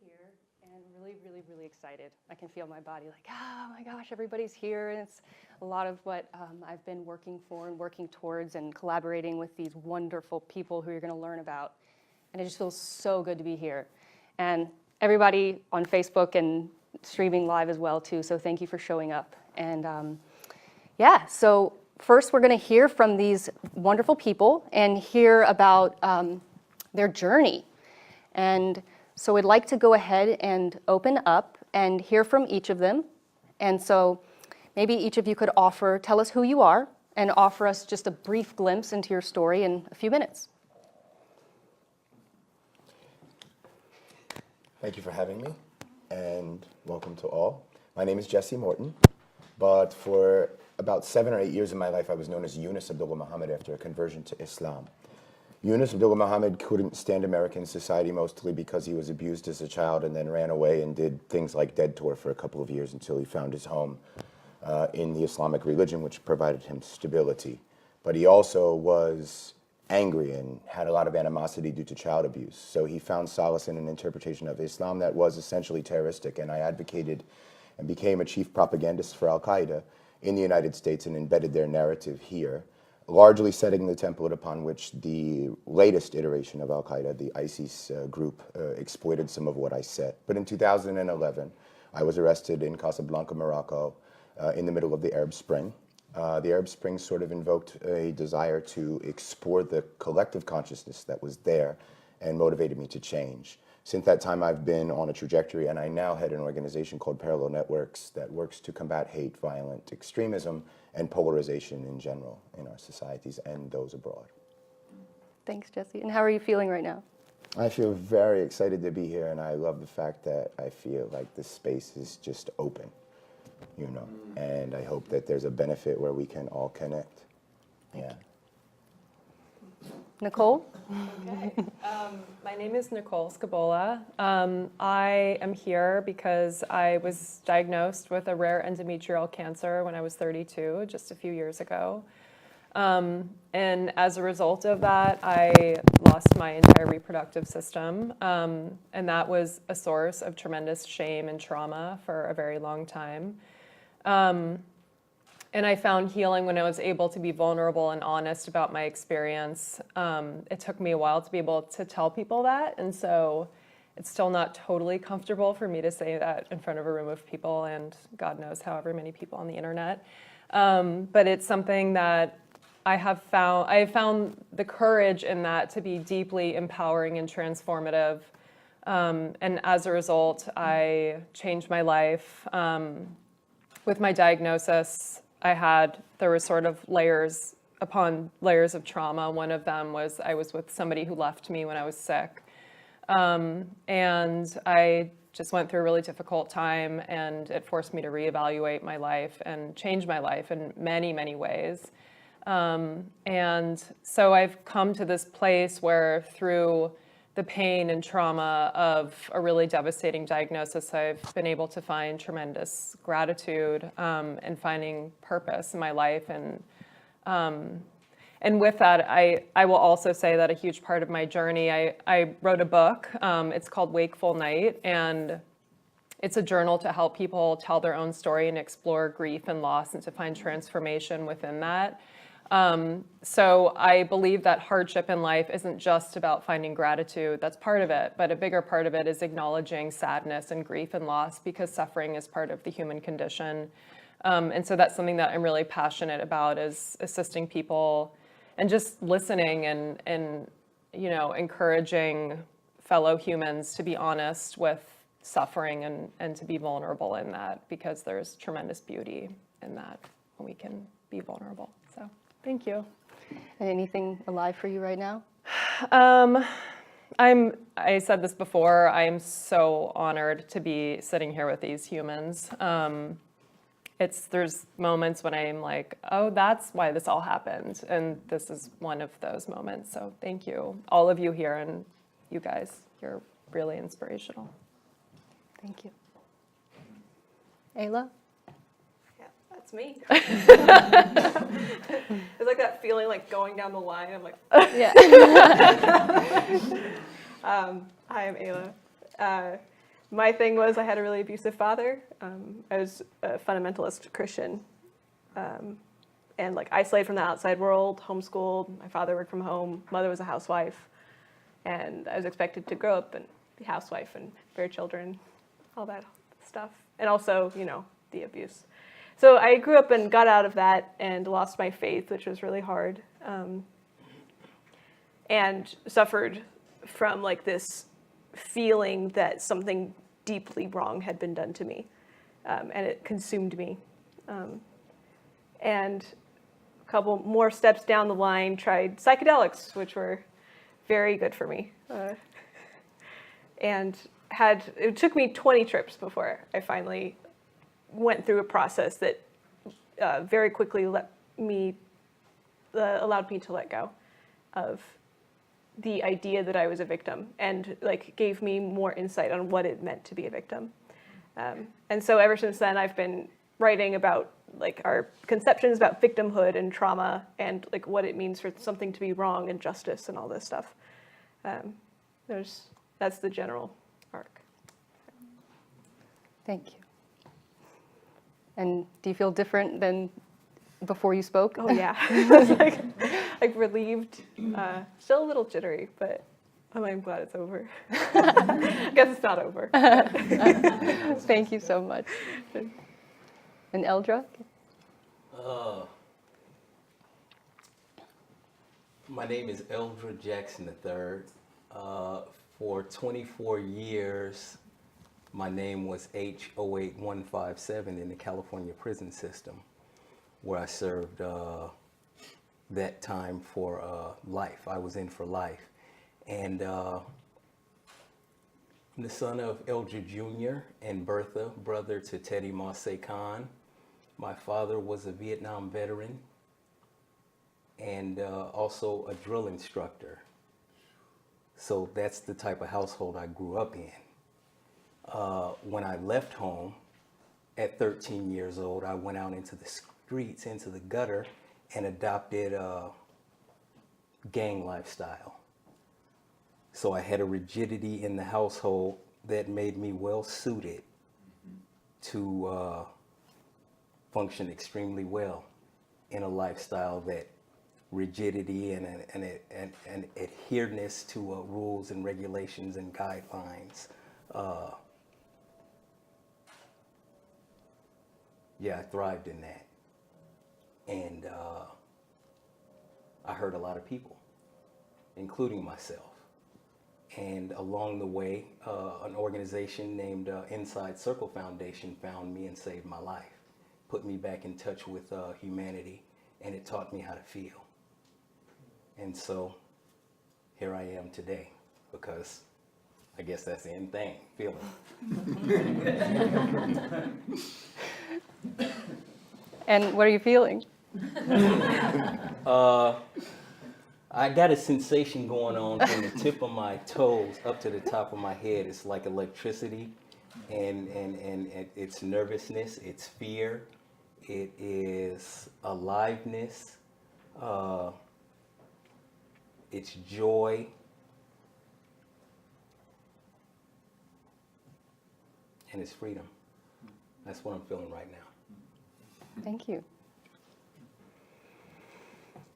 here and really, really, really excited. I can feel my body like, oh my gosh, everybody's here. And it's a lot of what I've been working for and working towards and collaborating with these wonderful people who you're going to learn about. And it just feels so good to be here. And everybody on Facebook and streaming live as well, too. So thank you for showing up. And yeah, so first we're going to hear from these wonderful people and hear about their journey. And so we'd like to go ahead and open up and hear from each of them. And so maybe each of you could tell us who you are and offer us just a brief glimpse into your story in a few minutes. Thank you for having me, and welcome to all. My name is Jesse Morton, but for about 7 or 8 years of my life, I was known as Yunus Abdullah Muhammad after a conversion to Islam. Yunus Abdullah Muhammad couldn't stand American society mostly because he was abused as a child and then ran away and did things like dead tour for a couple of years until he found his home in the Islamic religion, which provided him stability. But he also was angry and had a lot of animosity due to child abuse. So he found solace in an interpretation of Islam that was essentially terroristic, and I advocated and became a chief propagandist for Al-Qaeda in the United States and embedded their narrative here, largely setting the template upon which the latest iteration of Al-Qaeda, the ISIS group, exploited some of what I said. But in 2011, I was arrested in Casablanca, Morocco, in the middle of the Arab Spring. The Arab Spring sort of invoked a desire to explore the collective consciousness that was there and motivated me to change. Since that time, I've been on a trajectory, and I now head an organization called Parallel Networks that works to combat hate, violent extremism, and polarization in general in our societies and those abroad. Thanks, Jesse. And how are you feeling right now? I feel very excited to be here, and I love the fact that I feel like this space is just open, you know, and I hope that there's a benefit where we can all connect. Yeah. Nicole? Okay. My name is Nicole Skibola. I am here because I was diagnosed with a rare endometrial cancer when I was 32, just a few years ago. And as a result of that, I lost my entire reproductive system. And that was a source of tremendous shame and trauma for a very long time. And I found healing when I was able to be vulnerable and honest about my experience. It took me a while to be able to tell people that, and so it's still not totally comfortable for me to say that in front of a room of people and God knows however many people on the internet. But it's something that I have found the courage in that to be deeply empowering and transformative. And as a result, I changed my life. With my diagnosis, there were sort of layers upon layers of trauma. One of them was I was with somebody who left me when I was sick. And I just went through a really difficult time, and it forced me to reevaluate my life and change my life in many, many ways. And so I've come to this place where through the pain and trauma of a really devastating diagnosis, I've been able to find tremendous gratitude and finding purpose in my life. And with that, I will also say that a huge part of my journey, I wrote a book. It's called Wakeful Night, and it's a journal to help people tell their own story and explore grief and loss and to find transformation within that. So I believe that hardship in life isn't just about finding gratitude. That's part of it, but a bigger part of it is acknowledging sadness and grief and loss, because suffering is part of the human condition. And so that's something that I'm really passionate about, is assisting people and just listening and you know, encouraging fellow humans to be honest with suffering and to be vulnerable in that, because there's tremendous beauty in that when we can be vulnerable. So. Thank you. And anything alive for you right now? I said this before, I am so honored to be sitting here with these humans. There's moments when I'm like, oh, that's why this all happened. And this is one of those moments. So thank you, all of you here, and you guys, you're really inspirational. Thank you. Aella? That's me. It's like that feeling like going down the line. I'm like, yeah. hi, I'm Aella. My thing was I had a really abusive father. I was a fundamentalist Christian, and like isolated from the outside world, homeschooled. My father worked from home. Mother was a housewife, and I was expected to grow up and be a housewife and bear children, all that stuff, and also, you know, the abuse. So I grew up and got out of that and lost my faith, which was really hard, and suffered from like this feeling that something deeply wrong had been done to me, and it consumed me. And a couple more steps down the line, tried psychedelics, which were very good for me, and it took me 20 trips before I finally went through a process that very quickly allowed me to let go of the idea that I was a victim, and like gave me more insight on what it meant to be a victim. And so ever since then, I've been writing about like our conceptions about victimhood and trauma, and like what it means for something to be wrong and justice and all this stuff. That's the general arc. Thank you. And do you feel different than before you spoke? Oh yeah, I was like relieved, still a little jittery, but I'm glad it's over. I guess it's not over. Thank you so much. And Eldra? My name is Eldra Jackson III. For 24 years, my name was H08157 in the California prison system, where I served that time for life. I was in for life. And I'm the son of Eldra Jr. and Bertha, brother to Teddy Masse Khan. My father was a Vietnam veteran and also a drill instructor. So that's the type of household I grew up in. When I left home at 13 years old, I went out into the streets, into the gutter, and adopted a gang lifestyle. So I had a rigidity in the household that made me well suited to function extremely well in a lifestyle that rigidity and an adherence to rules and regulations and guidelines. Yeah, I thrived in that. And I hurt a lot of people, including myself. And along the way, an organization named Inside Circle Foundation found me and saved my life, put me back in touch with humanity, and it taught me how to feel. And so here I am today, because I guess that's the end thing, feeling. And what are you feeling? I got a sensation going on from the tip of my toes up to the top of my head. It's like electricity, and it's nervousness, it's fear, it is aliveness, it's joy. And it's freedom. That's what I'm feeling right now. Thank you.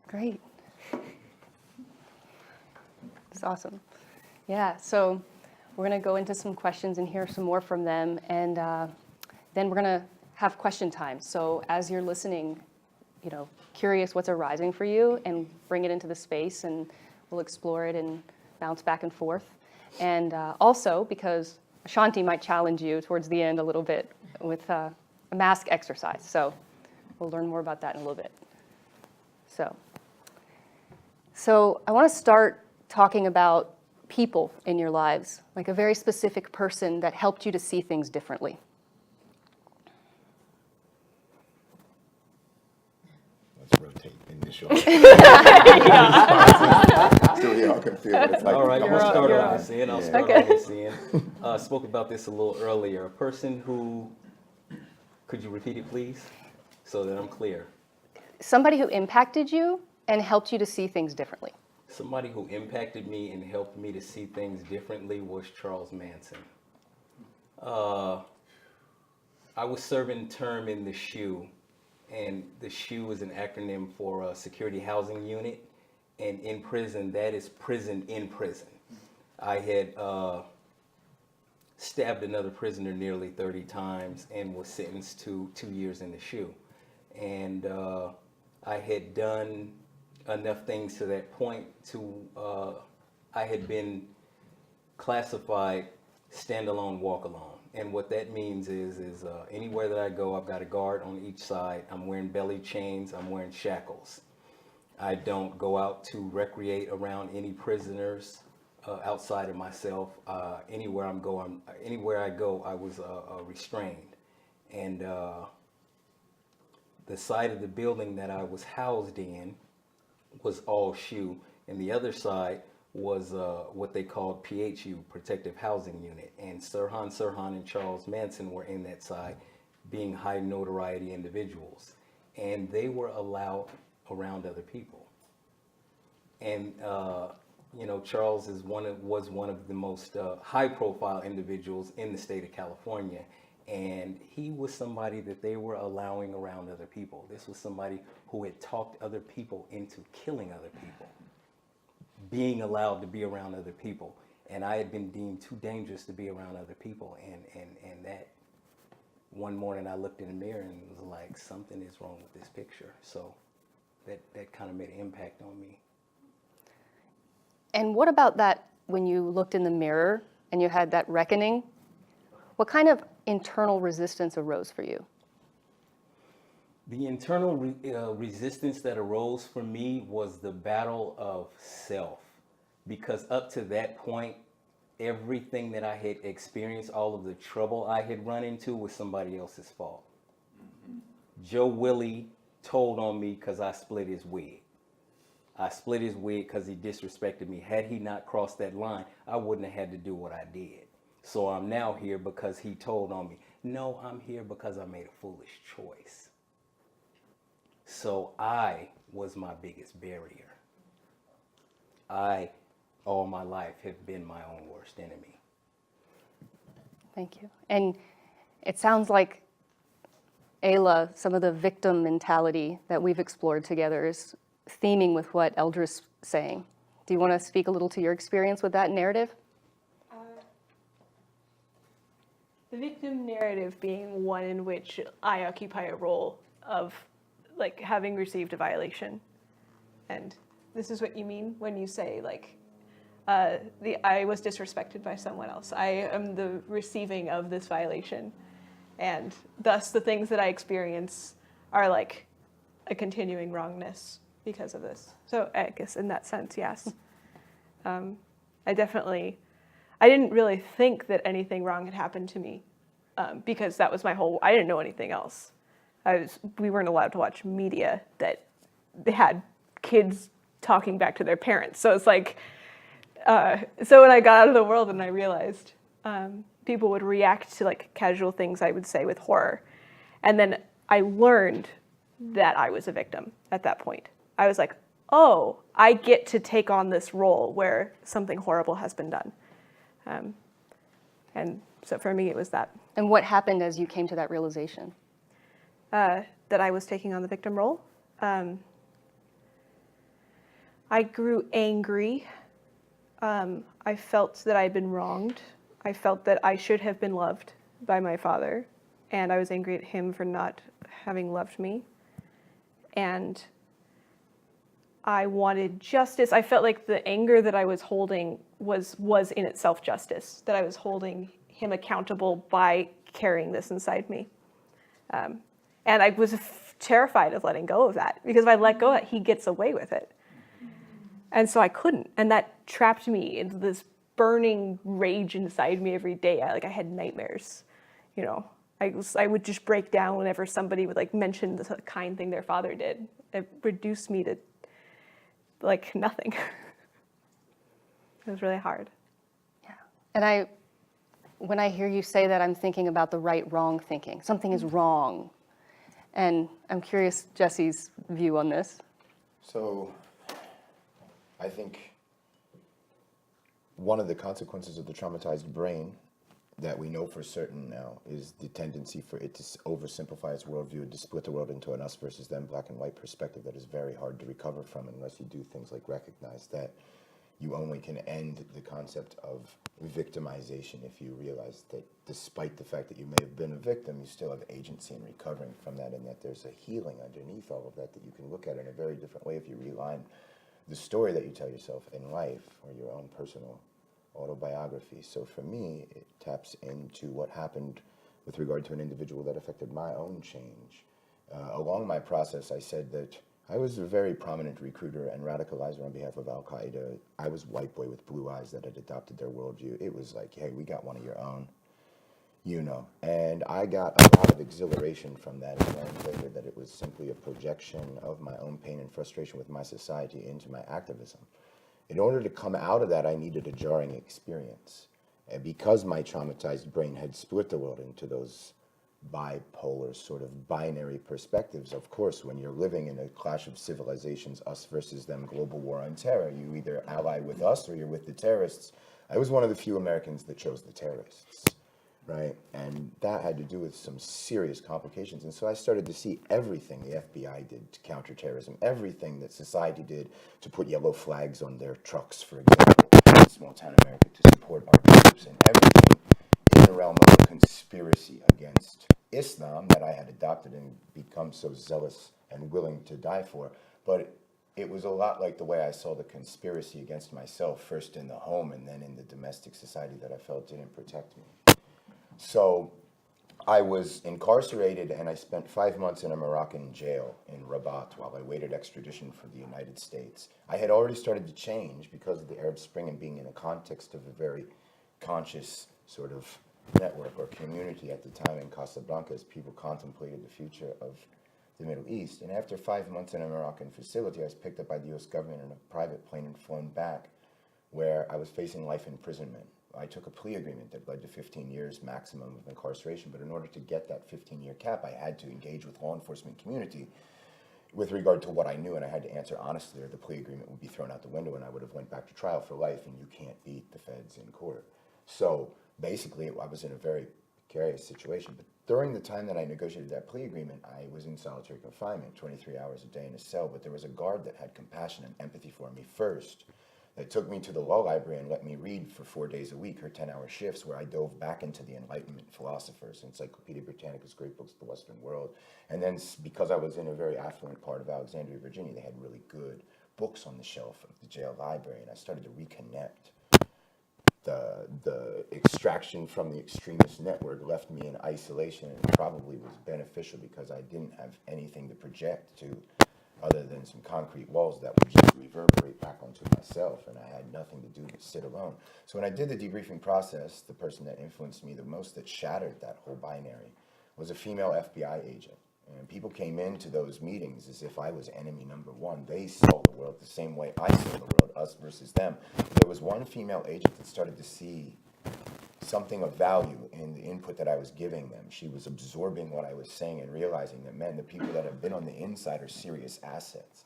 Great. It's awesome. Yeah, so we're going to go into some questions and hear some more from them, and then we're going to have question time. So as you're listening, you know, curious what's arising for you, and bring it into the space, and we'll explore it and bounce back and forth. And also, because Ashanti might challenge you towards the end a little bit with a mask exercise. So we'll learn more about that in a little bit. So I want to start talking about people in your lives, like a very specific person that helped you to see things differently. Let's rotate initially. So we all can feel what it's like. All right, You're I'll up, start you're on up. this end. I'll Yeah. start Okay. on this end. Spoke about this a little earlier. A person who, could you repeat it, please, so that I'm clear? Somebody who impacted you and helped you to see things differently. Somebody who impacted me and helped me to see things differently was Charles Manson. I was serving term in the SHU, and the SHU is an acronym for Security Housing Unit, and in prison, that is prison in prison. I had stabbed another prisoner nearly 30 times and was sentenced to 2 years in the SHU. And I had done enough things to that point to, I had been classified standalone, walk alone. And what that means is anywhere that I go, I've got a guard on each side. I'm wearing belly chains, I'm wearing shackles. I don't go out to recreate around any prisoners outside of myself. Anywhere I go, I was restrained. And the side of the building that I was housed in was all SHU, and the other side was what they called PHU, Protective Housing Unit. And Sirhan and Charles Manson were in that side, being high notoriety individuals. And they were allowed around other people. And you know, Charles was one of the most high-profile individuals in the state of California, and he was somebody that they were allowing around other people. This was somebody who had talked other people into killing other people, being allowed to be around other people, and I had been deemed too dangerous to be around other people. And that one morning I looked in the mirror and was like, something is wrong with this picture. So that kind of made an impact on me. And what about that when you looked in the mirror and you had that reckoning? What kind of internal resistance arose for you? The internal resistance that arose for me was the battle of self. Because up to that point, everything that I had experienced, all of the trouble I had run into, was somebody else's fault. Joe Willie told on me because I split his wig. I split his wig because he disrespected me. Had he not crossed that line, I wouldn't have had to do what I did. So I'm now here because he told on me. No, I'm here because I made a foolish choice. So I was my biggest barrier. I, all my life, have been my own worst enemy. Thank you. And it sounds like, Aella, some of the victim mentality that we've explored together is theming with what Eldra's saying. Do you want to speak a little to your experience with that narrative? The victim narrative being one in which I occupy a role of like having received a violation. And this is what you mean when you say like, I was disrespected by someone else. I am the receiving of this violation. And thus the things that I experience are like a continuing wrongness because of this. So I guess in that sense, yes. I didn't really think that anything wrong had happened to me because that was I didn't know anything else. We weren't allowed to watch media that had kids talking back to their parents. So it's like, so when I got out of the world and I realized people would react to like casual things I would say with horror. And then I learned that I was a victim at that point. I was like, oh, I get to take on this role where something horrible has been done. And so for me, it was that. And what happened as you came to that realization? That I was taking on the victim role. I grew angry. I felt that I had been wronged. I felt that I should have been loved by my father. And I was angry at him for not having loved me. And I wanted justice. I felt like the anger that I was holding was in itself justice, that I was holding him accountable by carrying this inside me. And I was terrified of letting go of that, because if I let go of it, he gets away with it. And so I couldn't, and that trapped me into this burning rage inside me every day. I had nightmares, you know. I would just break down whenever somebody would like mention the kind thing their father did. It reduced me to like nothing. It was really hard. Yeah. And when I hear you say that, I'm thinking about the right-wrong thinking. Something is wrong. And I'm curious Jesse's view on this. So I think one of the consequences of the traumatized brain that we know for certain now is the tendency for it to oversimplify its worldview, to split the world into an us versus them black and white perspective that is very hard to recover from unless you do things like recognize that you only can end the concept of victimization if you realize that despite the fact that you may have been a victim, you still have agency in recovering from that, and that there's a healing underneath all of that that you can look at in a very different way if you realign the story that you tell yourself in life or your own personal autobiography. So for me, it taps into what happened with regard to an individual that affected my own change. Along my process, I said that I was a very prominent recruiter and radicalizer on behalf of Al-Qaeda. I was white boy with blue eyes that had adopted their worldview. It was like, hey, we got one of your own, you know. And I got a lot of exhilaration from that and learned later that it was simply a projection of my own pain and frustration with my society into my activism. In order to come out of that, I needed a jarring experience. And because my traumatized brain had split the world into those bipolar sort of binary perspectives, of course, when you're living in a clash of civilizations, us versus them, global war on terror, you either ally with us or you're with the terrorists. I was one of the few Americans that chose the terrorists, right? And that had to do with some serious complications. And so I started to see everything the FBI did to counter terrorism, everything that society did to put yellow flags on their trucks, for example, in small town America to support our troops, and everything in the realm of a conspiracy against Islam that I had adopted and become so zealous and willing to die for. But it was a lot like the way I saw the conspiracy against myself, first in the home and then in the domestic society that I felt didn't protect me. So I was incarcerated and I spent 5 months in a Moroccan jail in Rabat while I waited extradition for the United States. I had already started to change because of the Arab Spring and being in a context of a very conscious sort of network or community at the time in Casablanca as people contemplated the future of the Middle East. And after 5 months in a Moroccan facility, I was picked up by the US government in a private plane and flown back where I was facing life imprisonment. I took a plea agreement that led to 15 years maximum of incarceration, but in order to get that 15-year cap, I had to engage with law enforcement community with regard to what I knew, and I had to answer honestly, or the plea agreement would be thrown out the window and I would have went back to trial for life, and you can't beat the feds in court. So basically, I was in a very precarious situation. But during the time that I negotiated that plea agreement, I was in solitary confinement, 23 hours a day in a cell, but there was a guard that had compassion and empathy for me first, that took me to the law library and let me read for 4 days a week, her 10-hour shifts, where I dove back into the Enlightenment philosophers, Encyclopedia Britannica's great books of the Western world. And then because I was in a very affluent part of Alexandria, Virginia, they had really good books on the shelf of the jail library, and I started to reconnect. The extraction from the extremist network left me in isolation, and it probably was beneficial because I didn't have anything to project to other than some concrete walls that would just reverberate back onto myself, and I had nothing to do but sit alone. So when I did the debriefing process, the person that influenced me the most, that shattered that whole binary, was a female FBI agent. And people came into those meetings as if I was enemy number one. They saw the world the same way I saw the world, us versus them. There was one female agent that started to see something of value in the input that I was giving them. She was absorbing what I was saying and realizing that, man, the people that have been on the inside are serious assets.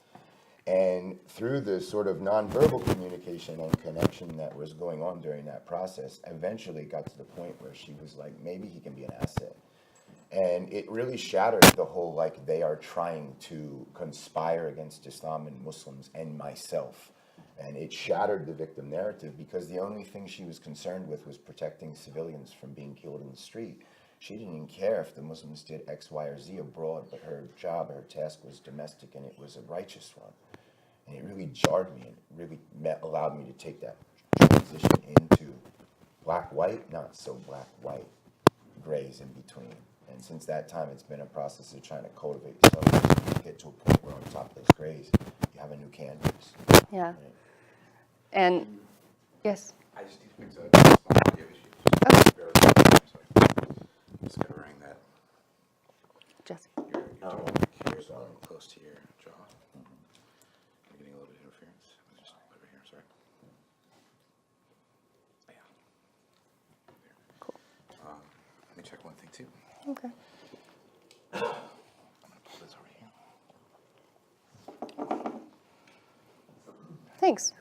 And through the sort of nonverbal communication and connection that was going on during that process, eventually got to the point where she was like, maybe he can be an asset. And it really shattered the whole, like, they are trying to conspire against Islam and Muslims and myself. And it shattered the victim narrative because the only thing she was concerned with was protecting civilians from being killed in the street. She didn't even care if the Muslims did X, Y, or Z abroad, but her job, her task was domestic, and it was a righteous one. And it really jarred me, and really allowed me to take that transition into black-white, not so black-white, grays in between. And since that time, it's been a process of trying to cultivate yourself to get to a point where on top of those grays, you have a new canvas. Yeah. Right? And yes. I just need to fix a small audio issue. Just bear with me. Sorry. Just gotta ring that. Jesse. Your jaw here's a little close to your jaw. I'm getting a little bit of interference. Just over here, sorry. Yeah. There. Cool. Let me check one thing too. Okay. I'm gonna pull this over here. Thanks.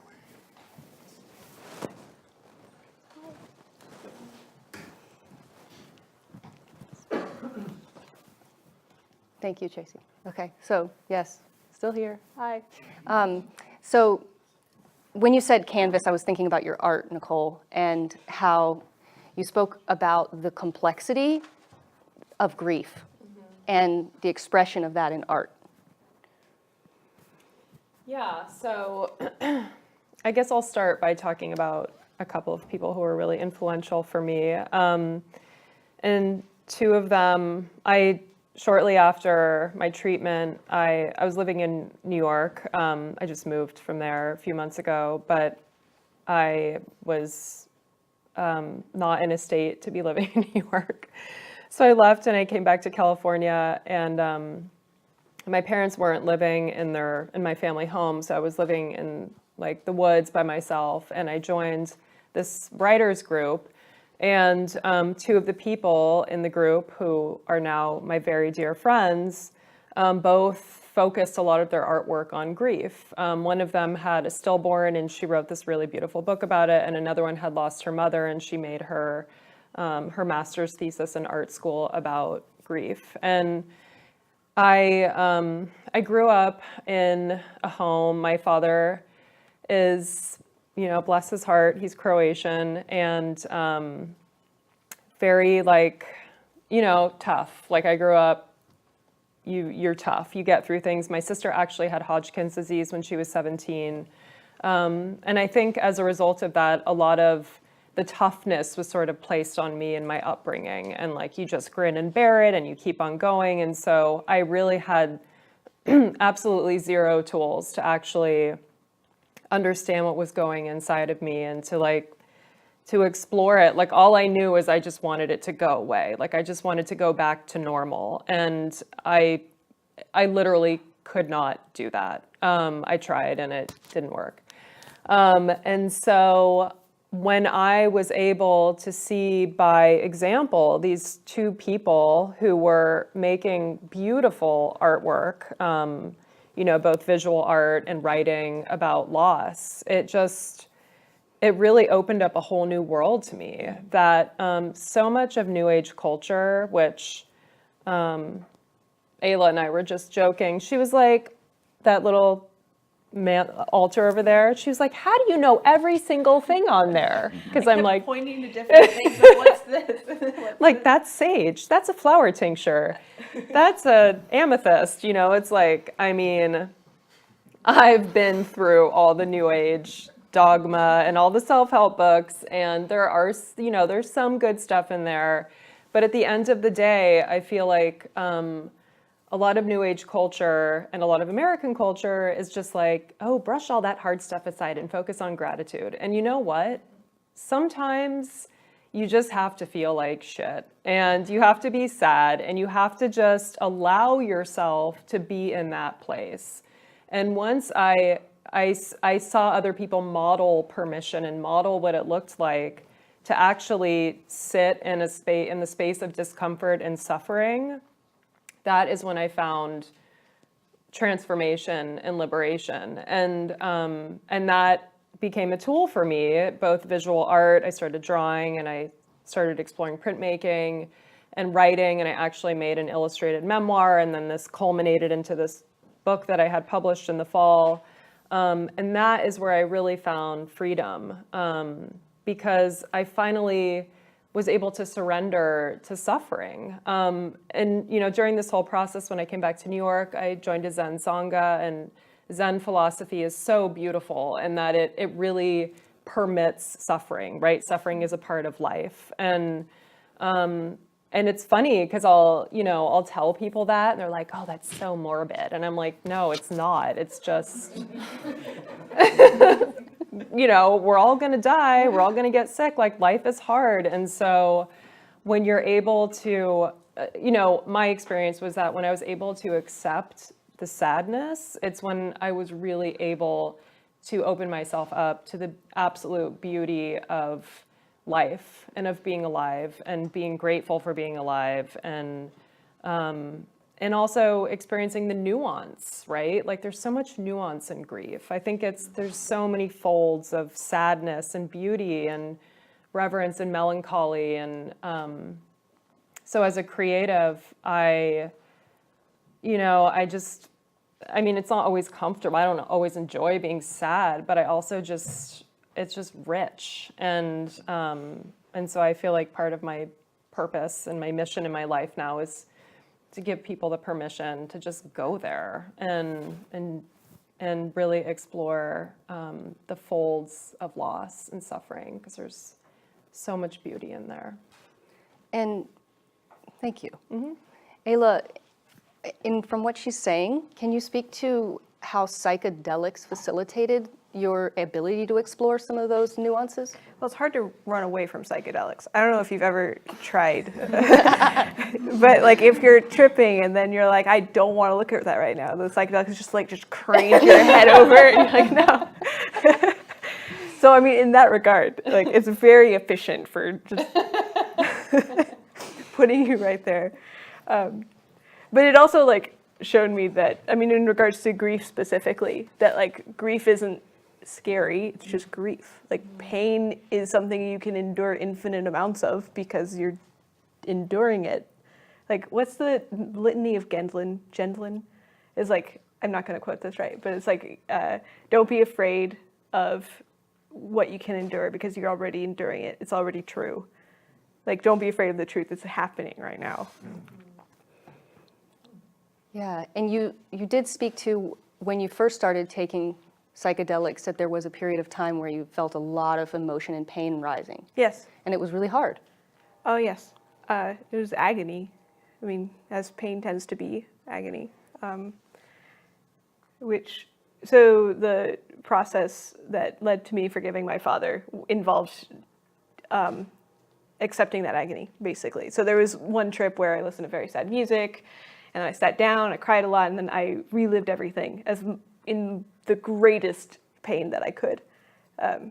Thank you, Tracy. Okay, so yes, still here. Hi. So when you said canvas, I was thinking about your art, Nicole, and how you spoke about the complexity of grief and the expression of that in art. Yeah, so I guess I'll start by talking about a couple of people who were really influential for me. And two of them, shortly after my treatment, I was living in New York. I just moved from there a few months ago, but I was not in a state to be living in New York. So I left and I came back to California, and my parents weren't living in my family home, so I was living in like the woods by myself, and I joined this writers group. And two of the people in the group who are now my very dear friends, both focused a lot of their artwork on grief. One of them had a stillborn, and she wrote this really beautiful book about it, and another one had lost her mother, and she made her master's thesis in art school about grief. And I grew up in a home. My father is, bless his heart, he's Croatian, and very tough. Like I grew up, you're tough, you get through things. My sister actually had Hodgkin's disease when she was 17. And I think as a result of that, a lot of the toughness was sort of placed on me in my upbringing, and like you just grin and bear it and you keep on going. And so I really had absolutely zero tools to actually understand what was going inside of me and to explore it. Like all I knew is I just wanted it to go away. Like I just wanted to go back to normal. And I literally could not do that. I tried and it didn't work. And so when I was able to see by example these two people who were making beautiful artwork, both visual art and writing about loss, it really opened up a whole new world to me. That so much of New Age culture, which Aella and I were just joking, she was like, that little altar over there, she was like, how do you know every single thing on there? Because I'm like pointing to different things, but what's this? Like, that's sage, that's a flower tincture, that's a amethyst, it's like, I mean, I've been through all the New Age dogma and all the self-help books, and there are, there's some good stuff in there, but at the end of the day, I feel like a lot of New Age culture and a lot of American culture is just like, oh, brush all that hard stuff aside and focus on gratitude. And you know what? Sometimes you just have to feel like shit, and you have to be sad, and you have to just allow yourself to be in that place. And once I saw other people model permission and model what it looked like to actually sit in the space of discomfort and suffering, that is when I found transformation and liberation. And that became a tool for me, both visual art. I started drawing, and I started exploring printmaking and writing, and I actually made an illustrated memoir, and then this culminated into this book that I had published in the fall. And that is where I really found freedom, because I finally was able to surrender to suffering. And during this whole process, when I came back to New York, I joined a Zen Sangha, and Zen philosophy is so beautiful in that it really permits suffering, right? Suffering is a part of life. And it's funny because I'll tell people that, and they're like, oh, that's so morbid. And I'm like, no, it's not. It's just, we're all going to die. We're all going to get sick. Like, life is hard. And so when you're able to, my experience was that when I was able to accept the sadness, it's when I was really able to open myself up to the absolute beauty of life and of being alive and being grateful for being alive, and also experiencing the nuance, right? Like, there's so much nuance in grief. I think there's so many folds of sadness and beauty and reverence and melancholy. And so as a creative, I I mean, it's not always comfortable. I don't always enjoy being sad, but I also it's just rich. And so I feel like part of my purpose and my mission in my life now is to give people the permission to just go there and really explore the folds of loss and suffering, because there's so much beauty in there. And thank you. Aella, from what she's saying, can you speak to how psychedelics facilitated your ability to explore some of those nuances? Well, it's hard to run away from psychedelics. I don't know if you've ever tried, but like if you're tripping and then you're like, I don't want to look at that right now. The psychedelics just craned your head over and you're like, no. So I mean, in that regard, like it's very efficient for just putting you right there. But it also like showed me that, I mean, in regards to grief specifically, that like grief isn't scary, it's just grief. Like pain is something you can endure infinite amounts of because you're enduring it. Like what's the litany of Gendlin? Is like, I'm not going to quote this right, but it's like, don't be afraid of what you can endure because you're already enduring it. It's already true. Like don't be afraid of the truth that's happening right now. Yeah, and you did speak to when you first started taking psychedelics that there was a period of time where you felt a lot of emotion and pain rising. Yes. And it was really hard. Oh, yes. It was agony. I mean, as pain tends to be, agony. So the process that led to me forgiving my father involved accepting that agony, basically. So there was one trip where I listened to very sad music, and I sat down, I cried a lot, and then I relived everything as in the greatest pain that I could. But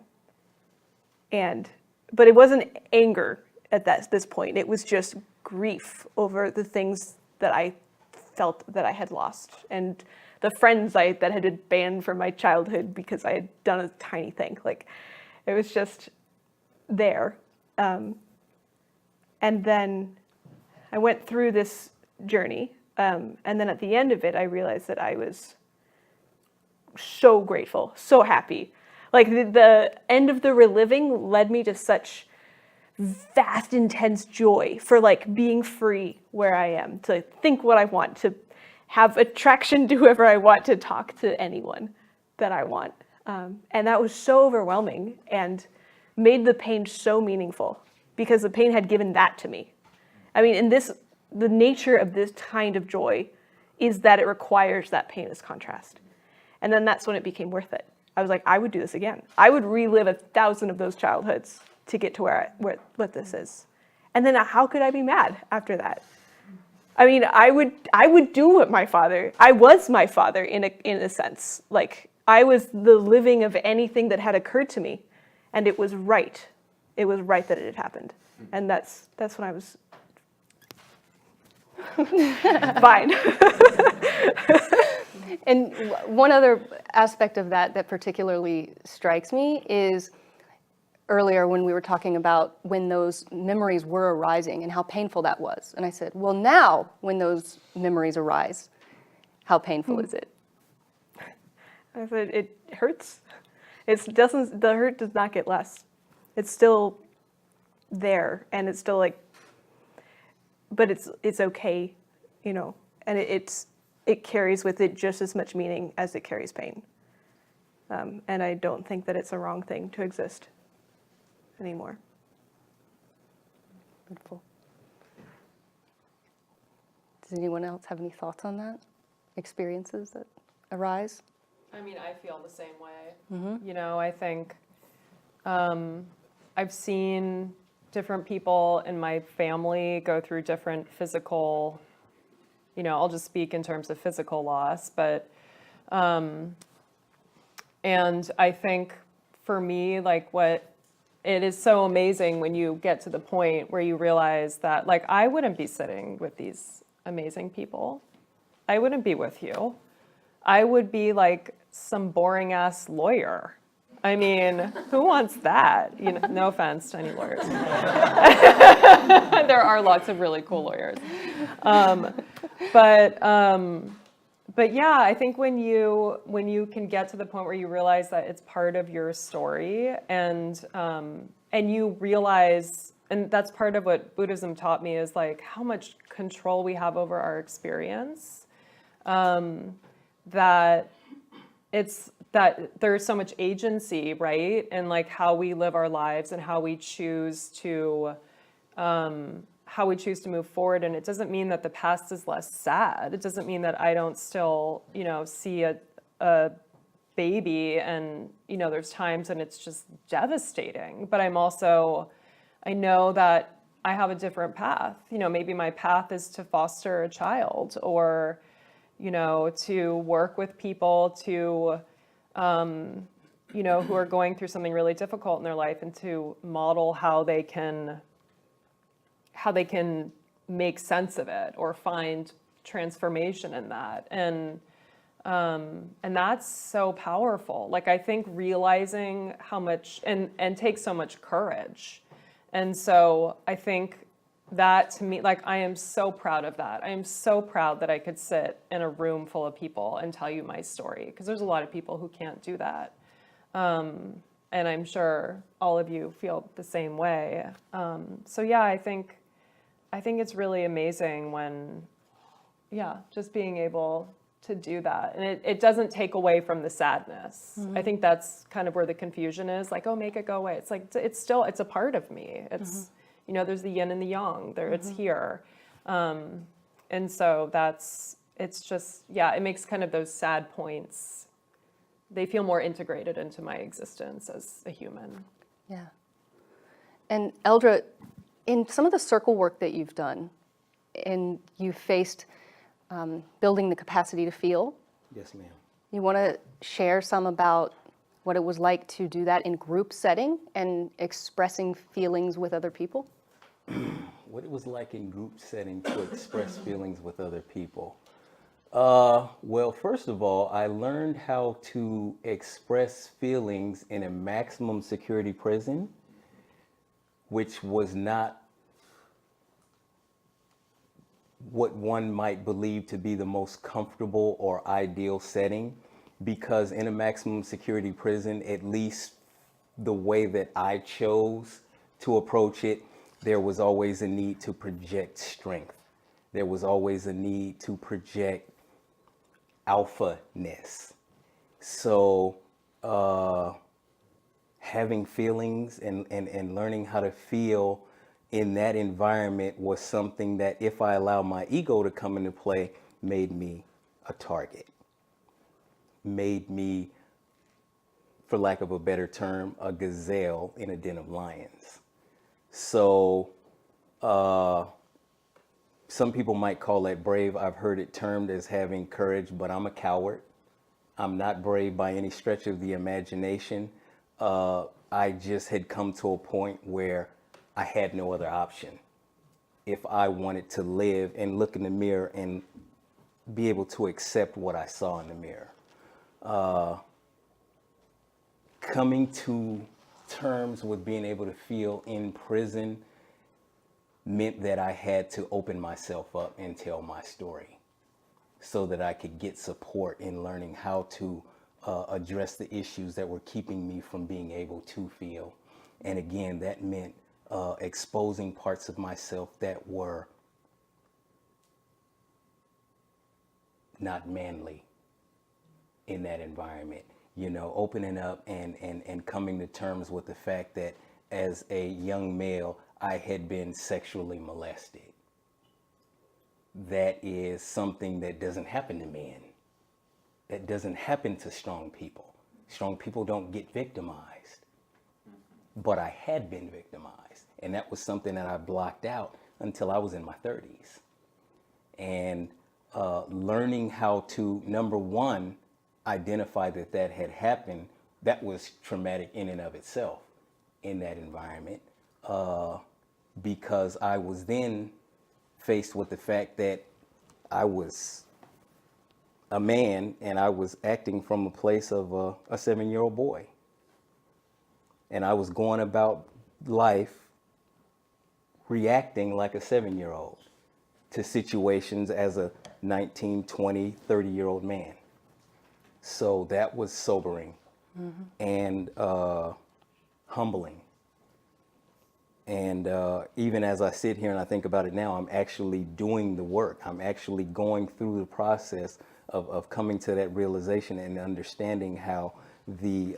it wasn't anger at this point. It was just grief over the things that I felt that I had lost, and the friends that had been banned from my childhood because I had done a tiny thing. Like, it was just there. And then I went through this journey. And then at the end of it, I realized that I was so grateful, so happy. Like the end of the reliving led me to such vast, intense joy for like being free where I am, to think what I want, to have attraction to whoever I want, to talk to anyone that I want. And that was so overwhelming and made the pain so meaningful because the pain had given that to me. I mean, the nature of this kind of joy is that it requires that pain as contrast. And then that's when it became worth it. I was like, I would do this again. I would relive 1,000 of those childhoods to get to what this is. And then how could I be mad after that? I mean, I would do what I was my father in a sense. Like I was the living of anything that had occurred to me, and it was right. It was right that it had happened. And that's when I was fine. And one other aspect of that particularly strikes me is earlier when we were talking about when those memories were arising and how painful that was. And I said, well, now when those memories arise, how painful is it? I said, it hurts. The hurt does not get less. It's still there, and it's still like, but it's okay, you know, and it carries with it just as much meaning as it carries pain. And I don't think that it's a wrong thing to exist anymore. Beautiful. Does anyone else have any thoughts on that? Experiences that arise? I mean, I feel the same way. Mm-hmm. You know, I think I've seen different people in my family go through different physical, you know, I'll just speak in terms of physical loss, but, and I think for me, like it is so amazing when you get to the point where you realize that, like, I wouldn't be sitting with these amazing people. I wouldn't be with you. I would be like some boring ass lawyer. I mean, who wants that? You know, no offense to any lawyers. There are lots of really cool lawyers. But yeah, I think when you can get to the point where you realize that it's part of your story, and you realize, and that's part of what Buddhism taught me, is like how much control we have over our experience, that there's so much agency, right? And like how we live our lives and how we choose to move forward. And it doesn't mean that the past is less sad. It doesn't mean that I don't still, see a baby and, there's times and it's just devastating. But I know that I have a different path. Maybe my path is to foster a child, or, to work with people to, who are going through something really difficult in their life, and to model how they can make sense of it or find transformation in that. And that's so powerful. Like, I think realizing how much, and takes so much courage. And so I think that, to me, like, I am so proud of that. I am so proud that I could sit in a room full of people and tell you my story, because there's a lot of people who can't do that. And I'm sure all of you feel the same way. So yeah, I think it's really amazing when, just being able to do that. And it doesn't take away from the sadness. I think that's kind of where the confusion is, like, oh, make it go away. It's like, it's a part of me. It's, there's the yin and the yang there, it's here. And so it's just, it makes kind of those sad points, they feel more integrated into my existence as a human. Yeah. And Eldra, in some of the circle work that you've done, and you faced building the capacity to feel. Yes, ma'am. You want to share some about what it was like to do that in group setting and expressing feelings with other people? What it was like in group setting to express feelings with other people. Well, first of all, I learned how to express feelings in a maximum security prison, which was not what one might believe to be the most comfortable or ideal setting, because in a maximum security prison, at least the way that I chose to approach it, there was always a need to project strength. There was always a need to project alpha-ness. So having feelings and learning how to feel in that environment was something that, if I allowed my ego to come into play, made me a target. Made me, for lack of a better term, a gazelle in a den of lions. So some people might call that brave. I've heard it termed as having courage, but I'm a coward. I'm not brave by any stretch of the imagination. I just had come to a point where I had no other option. If I wanted to live and look in the mirror and be able to accept what I saw in the mirror. Coming to terms with being able to feel in prison meant that I had to open myself up and tell my story so that I could get support in learning how to address the issues that were keeping me from being able to feel. And again, that meant exposing parts of myself that were not manly in that environment. Opening up and coming to terms with the fact that as a young male, I had been sexually molested. That is something that doesn't happen to men. That doesn't happen to strong people. Strong people don't get victimized. But I had been victimized. And that was something that I blocked out until I was in my 30s. And learning how to, number one, identify that had happened, that was traumatic in and of itself in that environment. Because I was then faced with the fact that I was a man and I was acting from a place of a 7-year-old boy. And I was going about life reacting like a 7-year-old to situations as a 19, 20, 30-year-old man. So that was sobering and humbling. And even as I sit here and I think about it now, I'm actually doing the work. I'm actually going through the process of coming to that realization and understanding how the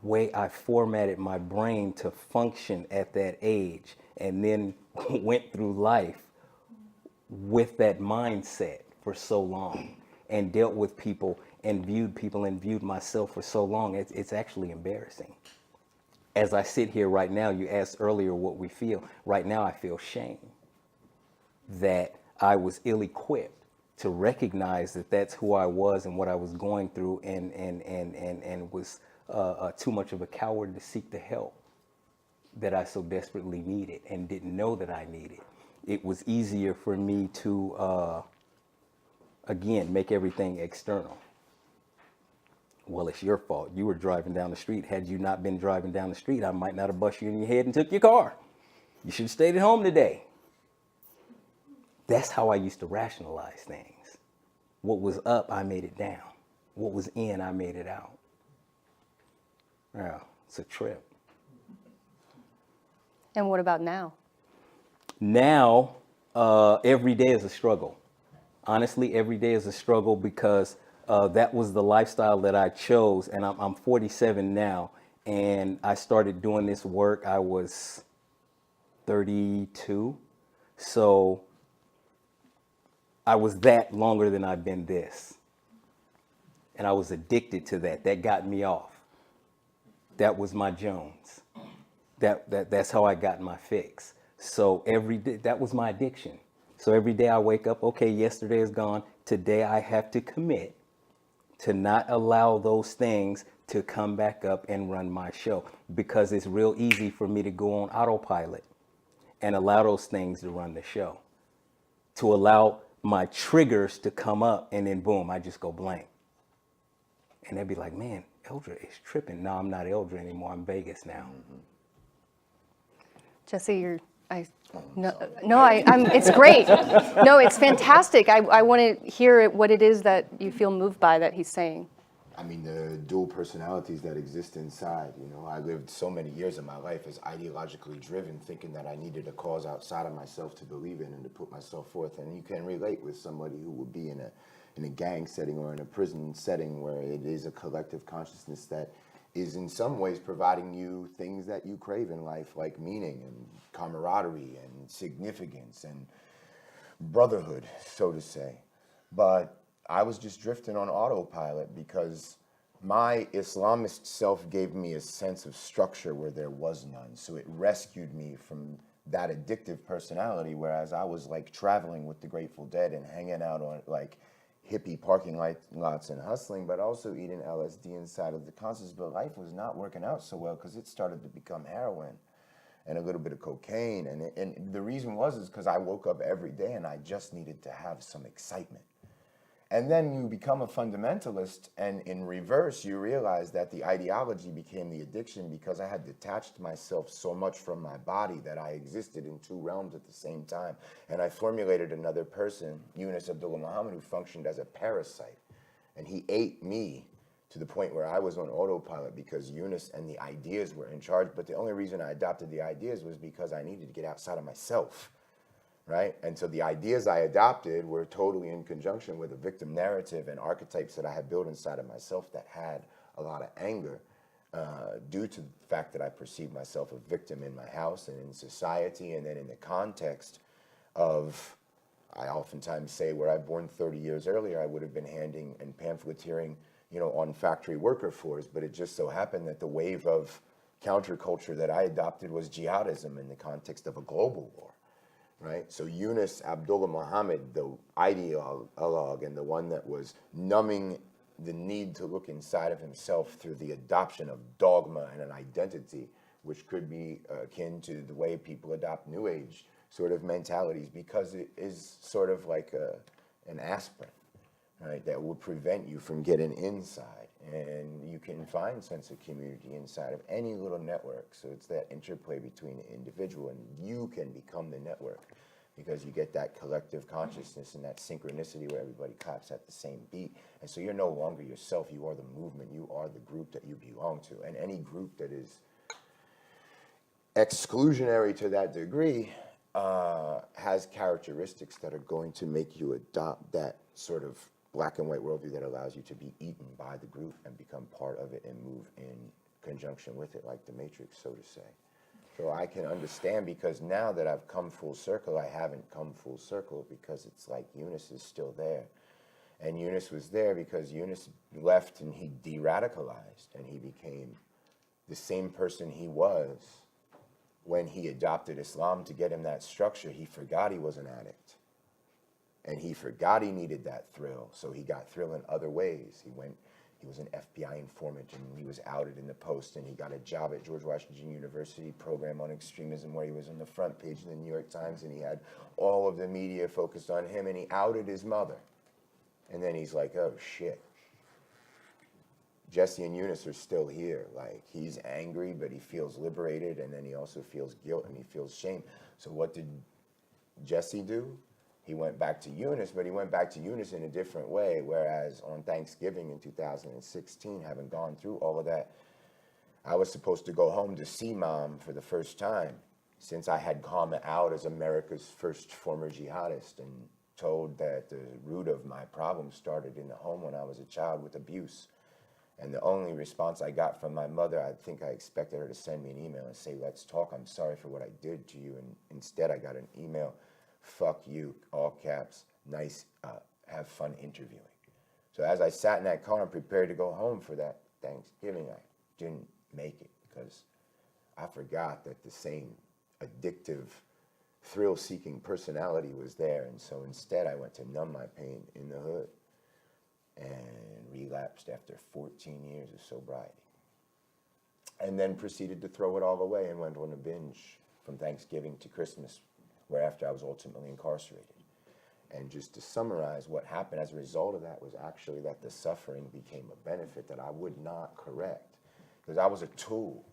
way I formatted my brain to function at that age, and then went through life with that mindset for so long, and dealt with people and viewed myself for so long. It's actually embarrassing. As I sit here right now, you asked earlier what we feel. Right now, I feel shame that I was ill-equipped to recognize that that's who I was and what I was going through, and was too much of a coward to seek the help that I so desperately needed and didn't know that I needed. It was easier for me to, again, make everything external. Well, it's your fault. You were driving down the street. Had you not been driving down the street, I might not have busted you in your head and took your car. You should have stayed at home today. That's how I used to rationalize things. What was up, I made it down. What was in, I made it out. Yeah, it's a trip. And what about now? Now, every day is a struggle. Honestly, every day is a struggle because that was the lifestyle that I chose. And I'm 47 now, and I started doing this work. I was 32. So I was that longer than I've been this. And I was addicted to that. That got me off. That was my Jones. That's how I got my fix. So every day, that was my addiction. So every day I wake up, okay, yesterday is gone. Today I have to commit to not allow those things to come back up and run my show, because it's real easy for me to go on autopilot and allow those things to run the show, to allow my triggers to come up, and then boom, I just go blank. And they'd be like, man, Eldra is tripping. No, I'm not Eldra anymore. I'm Vegas now. Jesse, it's great. No, it's fantastic. I want to hear what it is that you feel moved by that he's saying. I mean, the dual personalities that exist inside. You know, I lived so many years of my life as ideologically driven, thinking that I needed a cause outside of myself to believe in and to put myself forth. And you can relate with somebody who would be in a gang setting or in a prison setting where it is a collective consciousness that is in some ways providing you things that you crave in life, like meaning and camaraderie and significance and brotherhood, so to say. But I was just drifting on autopilot because my Islamist self gave me a sense of structure where there was none. So it rescued me from that addictive personality, whereas I was like traveling with the Grateful Dead and hanging out on like hippie parking lots and hustling, but also eating LSD inside of the conscious. But life was not working out so well because it started to become heroin and a little bit of cocaine. And the reason is because I woke up every day and I just needed to have some excitement. And then you become a fundamentalist, and in reverse, you realize that the ideology became the addiction because I had detached myself so much from my body that I existed in two realms at the same time. And I formulated another person, Yunus Abdullah Muhammad, who functioned as a parasite. And he ate me to the point where I was on autopilot because Yunus and the ideas were in charge. But the only reason I adopted the ideas was because I needed to get outside of myself. Right? And so the ideas I adopted were totally in conjunction with a victim narrative and archetypes that I had built inside of myself that had a lot of anger due to the fact that I perceived myself a victim in my house and in society, and then in the context of, I oftentimes say, were I born 30 years earlier, I would have been handing and pamphleteering, on factory worker floors, but it just so happened that the wave of counterculture that I adopted was jihadism in the context of a global war. Right? So Yunus Abdullah Muhammad, the ideologue and the one that was numbing the need to look inside of himself through the adoption of dogma and an identity, which could be akin to the way people adopt New Age sort of mentalities, because it is sort of like an aspirin, right, that will prevent you from getting inside. And you can find sense of community inside of any little network. So it's that interplay between the individual, and you can become the network because you get that collective consciousness and that synchronicity where everybody claps at the same beat. And so you're no longer yourself, you are the movement, you are the group that you belong to. And any group that is exclusionary to that degree has characteristics that are going to make you adopt that sort of black and white worldview that allows you to be eaten by the group and become part of it and move in conjunction with it, like the Matrix, so to say. So I can understand, because now that I've come full circle, I haven't come full circle because it's like Eunice is still there. And Eunice was there because Eunice left and he de-radicalized and he became the same person he was when he adopted Islam to get him that structure. He forgot he was an addict. And he forgot he needed that thrill, so he got thrill in other ways. He was an FBI informant, and he was outed in the Post, and he got a job at George Washington University program on extremism where he was on the front page of the New York Times, and he had all of the media focused on him, and he outed his mother. And then he's like, oh shit. Jesse and Eunice are still here. Like, he's angry, but he feels liberated, and then he also feels guilt and he feels shame. So what did Jesse do? He went back to Eunice, but he went back to Eunice in a different way, whereas on Thanksgiving in 2016, having gone through all of that, I was supposed to go home to see Mom for the first time since I had come out as America's first former jihadist, and told that the root of my problem started in the home when I was a child with abuse. And the only response I got from my mother, I think I expected her to send me an email and say, let's talk, I'm sorry for what I did to you. And instead I got an email, fuck you, all caps, nice, have fun interviewing. So as I sat in that car and prepared to go home for that Thanksgiving, I didn't make it because I forgot that the same addictive, thrill-seeking personality was there. And so instead I went to numb my pain in the hood and relapsed after 14 years of sobriety. And then proceeded to throw it all away and went on a binge from Thanksgiving to Christmas, whereafter I was ultimately incarcerated. And just to summarize, what happened as a result of that was actually that the suffering became a benefit that I would not correct, because I was a tool,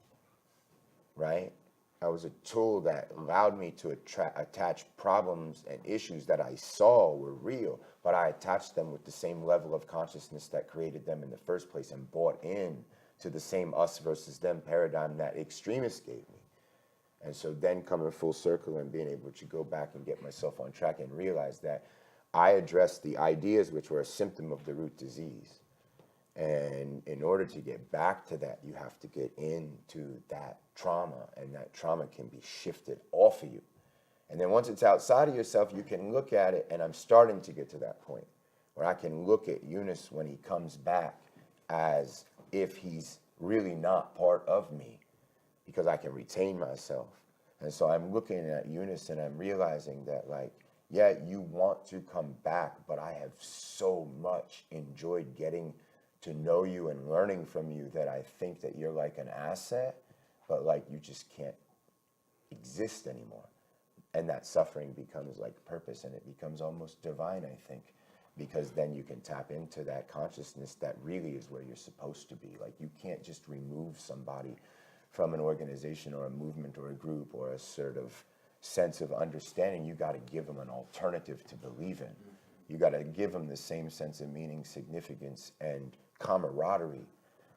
right? I was a tool that allowed me to attach problems and issues that I saw were real, but I attached them with the same level of consciousness that created them in the first place and bought in to the same us versus them paradigm that extremists gave me. And so then coming full circle and being able to go back and get myself on track and realize that I addressed the ideas which were a symptom of the root disease. And in order to get back to that, you have to get into that trauma, and that trauma can be shifted off of you. And then once it's outside of yourself, you can look at it, and I'm starting to get to that point where I can look at Eunice when he comes back as if he's really not part of me, because I can retain myself. And so I'm looking at Eunice and I'm realizing that, like, yeah, you want to come back, but I have so much enjoyed getting to know you and learning from you that I think that you're like an asset, but like you just can't exist anymore. And that suffering becomes like purpose, and it becomes almost divine, I think, because then you can tap into that consciousness that really is where you're supposed to be. Like, you can't just remove somebody from an organization or a movement or a group or a sort of sense of understanding. You got to give them an alternative to believe in. You got to give them the same sense of meaning, significance, and camaraderie.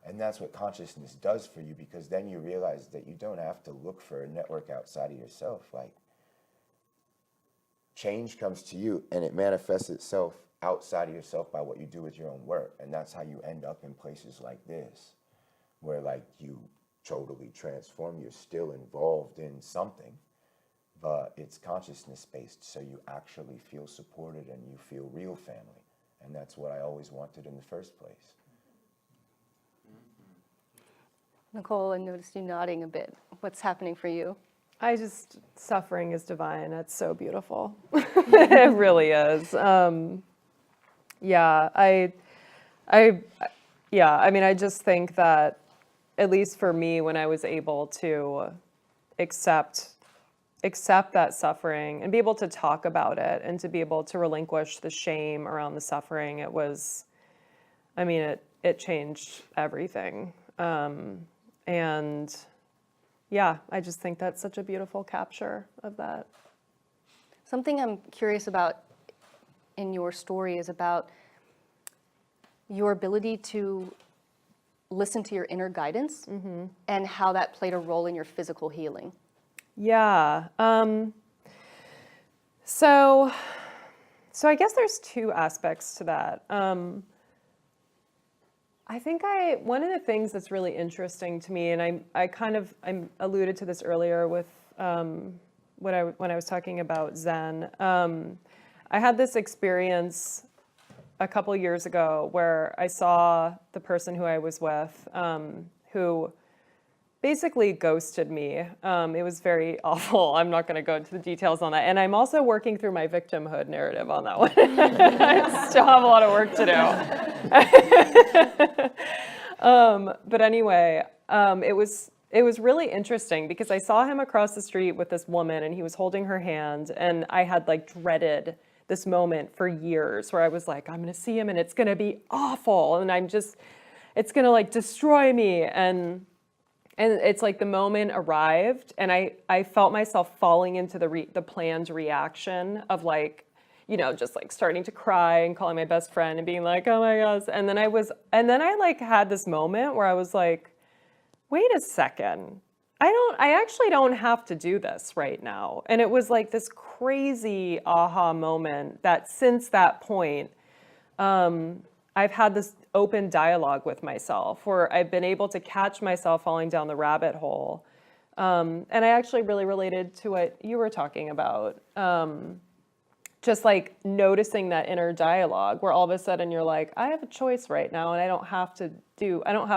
And that's what consciousness does for you, because then you realize that you don't have to look for a network outside of yourself. Like, change comes to you, and it manifests itself outside of yourself by what you do with your own work. And that's how you end up in places like this, where like you totally transform. You're still involved in something, but it's consciousness based, so you actually feel supported and you feel real family. And that's what I always wanted in the first place. Nicole, I noticed you nodding a bit. What's happening for you? Suffering is divine. It's so beautiful. It really is. I just think that, at least for me, when I was able to accept that suffering and be able to talk about it and to be able to relinquish the shame around the suffering, it changed everything. And yeah, I just think that's such a beautiful capture of that. Something I'm curious about in your story is about your ability to listen to your inner guidance and how that played a role in your physical healing. Yeah. So I guess there's two aspects to that. I think one of the things that's really interesting to me, and I alluded to this earlier with when I was talking about Zen. I had this experience a couple years ago where I saw the person who I was with, who basically ghosted me. It was very awful. I'm not going to go into the details on that. And I'm also working through my victimhood narrative on that one. I still have a lot of work to do. But anyway, it was really interesting because I saw him across the street with this woman and he was holding her hand, and I had like dreaded this moment for years where I was like, I'm going to see him and it's going to be awful. And it's going to like destroy me. And it's like the moment arrived, and I felt myself falling into the planned reaction of like, you know, just like starting to cry and calling my best friend and being like, oh my gosh. And then I like had this moment where I was like, wait a second, I actually don't have to do this right now. And it was like this crazy aha moment that since that point, I've had this open dialogue with myself where I've been able to catch myself falling down the rabbit hole. And I actually really related to what you were talking about. Just like noticing that inner dialogue where all of a sudden you're like, I have a choice right now and I don't have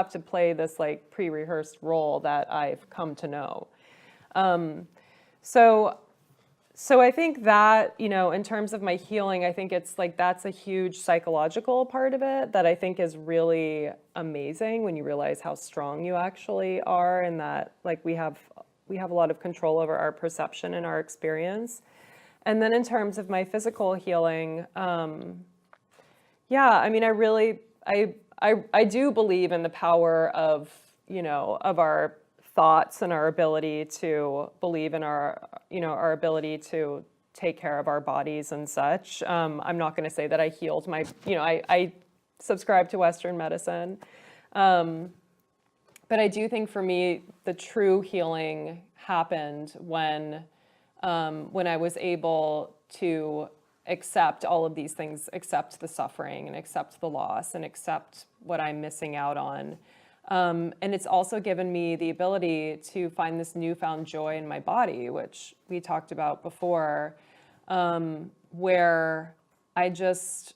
to play this like pre-rehearsed role that I've come to know. So I think that, you know, in terms of my healing, I think it's like that's a huge psychological part of it that I think is really amazing when you realize how strong you actually are, and that like we have a lot of control over our perception and our experience. And then in terms of my physical healing, yeah, I mean, I do believe in the power of, you know, of our thoughts and our ability to believe in our, you know, our ability to take care of our bodies and such. I'm not going to say that I healed my, you know, I subscribe to Western medicine. But I do think for me, the true healing happened when I was able to accept all of these things, accept the suffering and accept the loss and accept what I'm missing out on. And it's also given me the ability to find this newfound joy in my body, which we talked about before, where I just,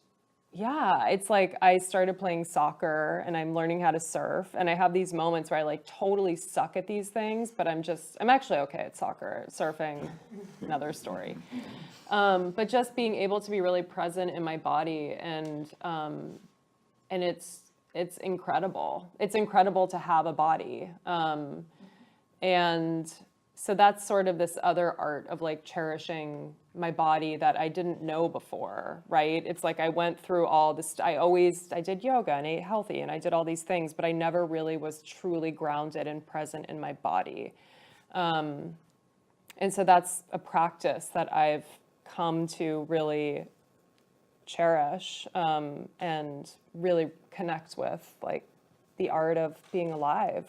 yeah, it's like I started playing soccer and I'm learning how to surf. And I have these moments where I like totally suck at these things, but I'm actually okay at soccer. Surfing, another story. But just being able to be really present in my body and it's incredible. It's incredible to have a body. And so that's sort of this other art of like cherishing my body that I didn't know before, right? It's like I went through all this, I did yoga and ate healthy and I did all these things, but I never really was truly grounded and present in my body. And so that's a practice that I've come to really cherish and really connect with, like the art of being alive.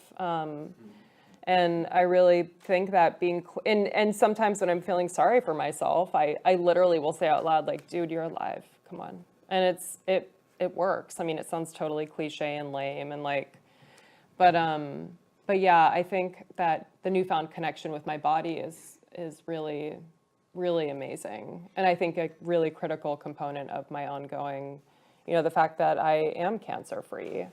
And I really think that and sometimes when I'm feeling sorry for myself, I literally will say out loud, like, dude, you're alive, come on. And it works. I mean, it sounds totally cliche and lame and like, but yeah, I think that the newfound connection with my body is really, really amazing. And I think a really critical component of my ongoing, you know, the fact that I am cancer-free.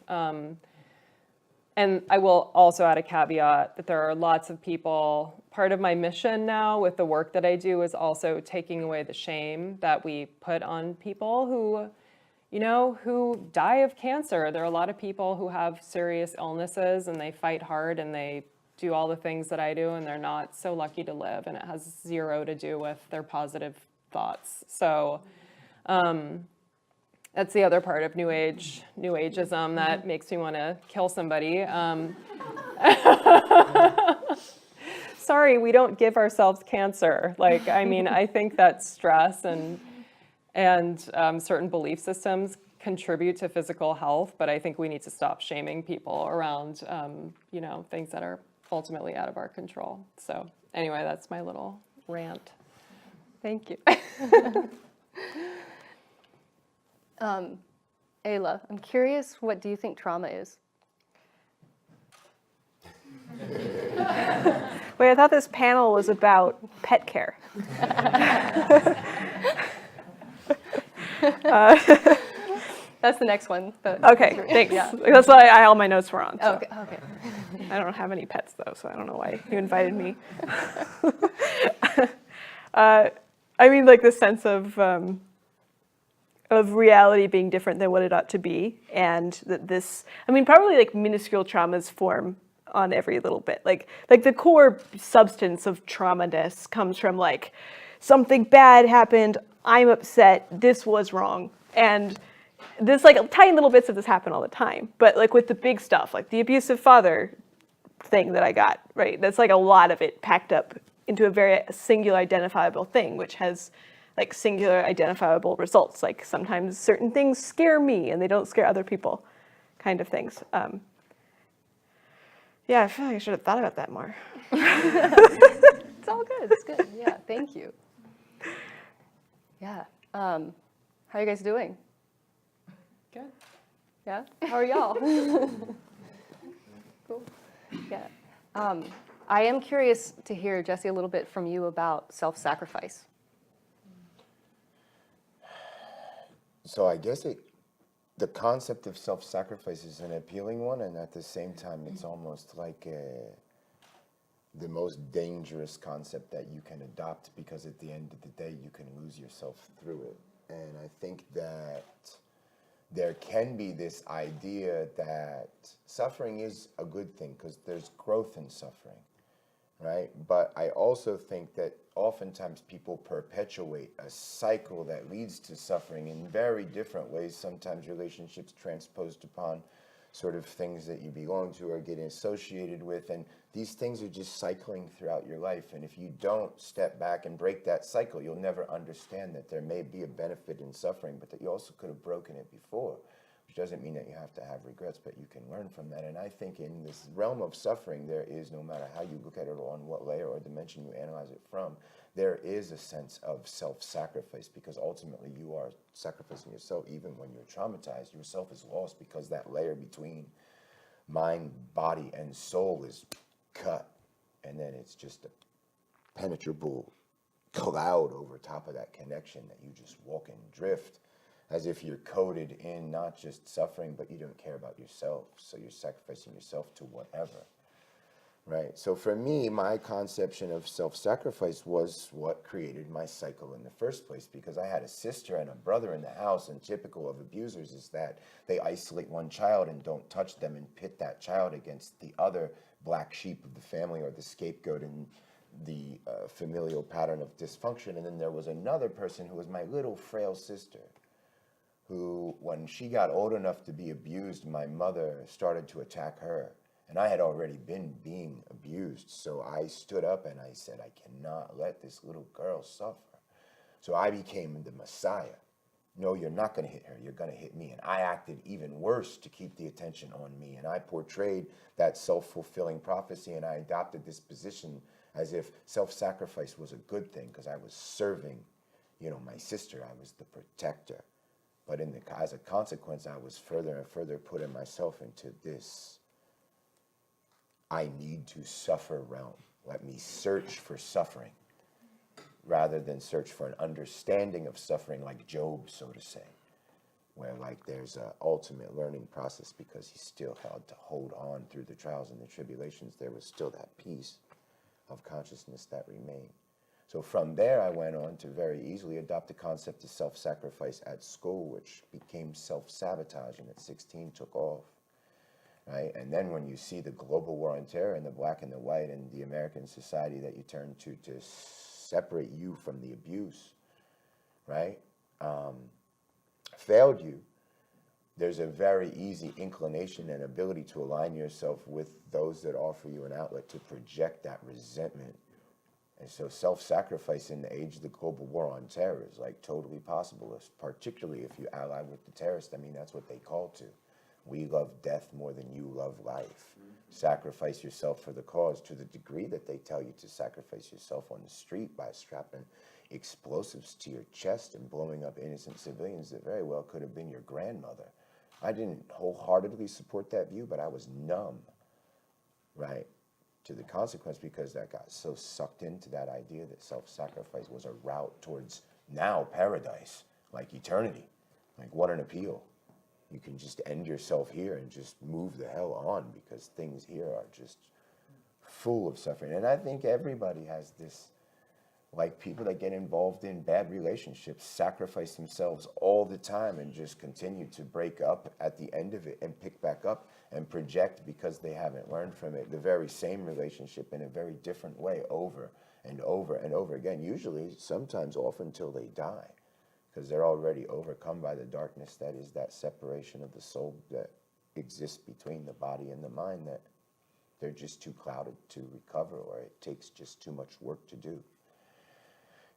And I will also add a caveat that there are lots of people, part of my mission now with the work that I do is also taking away the shame that we put on people who, you know, who die of cancer. There are a lot of people who have serious illnesses and they fight hard and they do all the things that I do and they're not so lucky to live, and it has zero to do with their positive thoughts. So That's the other part of New Ageism that makes me want to kill somebody. Sorry, we don't give ourselves cancer. Like, I mean, I think that stress and certain belief systems contribute to physical health, but I think we need to stop shaming people around, you know, things that are ultimately out of our control. So anyway, that's my little rant. Thank you. Aella, I'm curious, what do you think trauma is? Wait, I thought this panel was about pet care. That's the next one. But Okay, thanks. Yeah. That's what all my notes were on. So. Okay. Okay. I don't have any pets though, so I don't know why you invited me. I mean, like the sense of reality being different than what it ought to be, and that this, I mean, probably like minuscule traumas form on every little bit. Like the core substance of trauma-ness comes from like something bad happened, I'm upset, this was wrong, and this like tiny little bits of this happen all the time. But like with the big stuff, like the abusive father thing that I got, right? That's like a lot of it packed up into a very singular identifiable thing, which has like singular identifiable results. Like sometimes certain things scare me and they don't scare other people, kind of things. Yeah, I feel like I should have thought about that more. It's all good. It's good. Yeah. Thank you. Yeah. How are you guys doing? Good. Yeah. How are y'all? Cool. Yeah. I am curious to hear, Jesse, a little bit from you about self-sacrifice. So I guess the concept of self-sacrifice is an appealing one, and at the same time, it's almost like the most dangerous concept that you can adopt, because at the end of the day, you can lose yourself through it. And I think that there can be this idea that suffering is a good thing because there's growth in suffering, right? But I also think that oftentimes people perpetuate a cycle that leads to suffering in very different ways. Sometimes relationships transposed upon sort of things that you belong to or get associated with, and these things are just cycling throughout your life. And if you don't step back and break that cycle, you'll never understand that there may be a benefit in suffering, but that you also could have broken it before, which doesn't mean that you have to have regrets, but you can learn from that. And I think in this realm of suffering, there is, no matter how you look at it or on what layer or dimension you analyze it from, there is a sense of self-sacrifice, because ultimately you are sacrificing yourself. Even when you're traumatized, yourself is lost because that layer between mind, body, and soul is cut. And then it's just a penetrable cloud over top of that connection that you just walk and drift, as if you're coded in not just suffering, but you don't care about yourself. So you're sacrificing yourself to whatever. Right. So for me, my conception of self-sacrifice was what created my cycle in the first place, because I had a sister and a brother in the house, and typical of abusers is that they isolate one child and don't touch them and pit that child against the other black sheep of the family, or the scapegoat in the familial pattern of dysfunction. And then there was another person who was my little frail sister, who, when she got old enough to be abused, my mother started to attack her. And I had already been being abused, so I stood up and I said, I cannot let this little girl suffer. So I became the Messiah. No, you're not going to hit her, you're going to hit me. And I acted even worse to keep the attention on me. And I portrayed that self-fulfilling prophecy, and I adopted this position as if self-sacrifice was a good thing, because I was serving, my sister. I was the protector. But as a consequence, I was further and further putting myself into this I need to suffer realm. Let me search for suffering rather than search for an understanding of suffering, like Job, so to say, where like there's an ultimate learning process, because he still had to hold on through the trials and the tribulations. There was still that piece of consciousness that remained. So from there, I went on to very easily adopt the concept of self-sacrifice at school, which became self-sabotage, and at 16 took off. Right? And then when you see the global war on terror and the black and the white and the American society that you turn to separate you from the abuse, right? failed you, there's a very easy inclination and ability to align yourself with those that offer you an outlet to project that resentment. And so self-sacrifice in the age of the global war on terror is like totally possible, particularly if you ally with the terrorists. I mean, that's what they call to. We love death more than you love life. Sacrifice yourself for the cause to the degree that they tell you to sacrifice yourself on the street by strapping explosives to your chest and blowing up innocent civilians that very well could have been your grandmother. I didn't wholeheartedly support that view, but I was numb, right, to the consequence, because I got so sucked into that idea that self-sacrifice was a route towards now paradise, like eternity. Like, what an appeal. You can just end yourself here and just move the hell on, because things here are just full of suffering. And I think everybody has this, like people that get involved in bad relationships sacrifice themselves all the time and just continue to break up at the end of it and pick back up and project, because they haven't learned from it, the very same relationship in a very different way over and over and over again, usually sometimes often till they die, because they're already overcome by the darkness that is that separation of the soul that exists between the body and the mind, that they're just too clouded to recover, or it takes just too much work to do.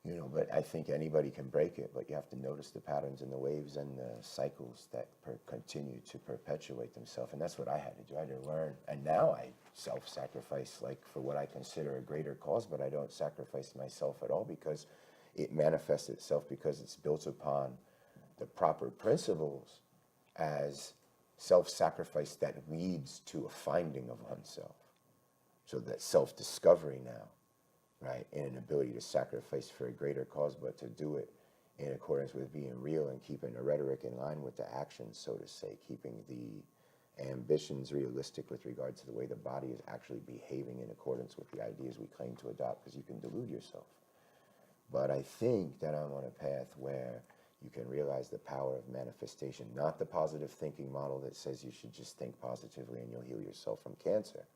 You know, but I think anybody can break it, but you have to notice the patterns and the waves and the cycles that continue to perpetuate themselves. And that's what I had to do. I had to learn. And now I self-sacrifice, like, for what I consider a greater cause, but I don't sacrifice myself at all, because it manifests itself, because it's built upon the proper principles as self-sacrifice that leads to a finding of oneself. So that self-discovery now, right, and an ability to sacrifice for a greater cause, but to do it in accordance with being real and keeping the rhetoric in line with the actions, so to say, keeping the ambitions realistic with regard to the way the body is actually behaving in accordance with the ideas we claim to adopt, because you can delude yourself. But I think that I'm on a path where you can realize the power of manifestation, not the positive thinking model that says you should just think positively and you'll heal yourself from cancer,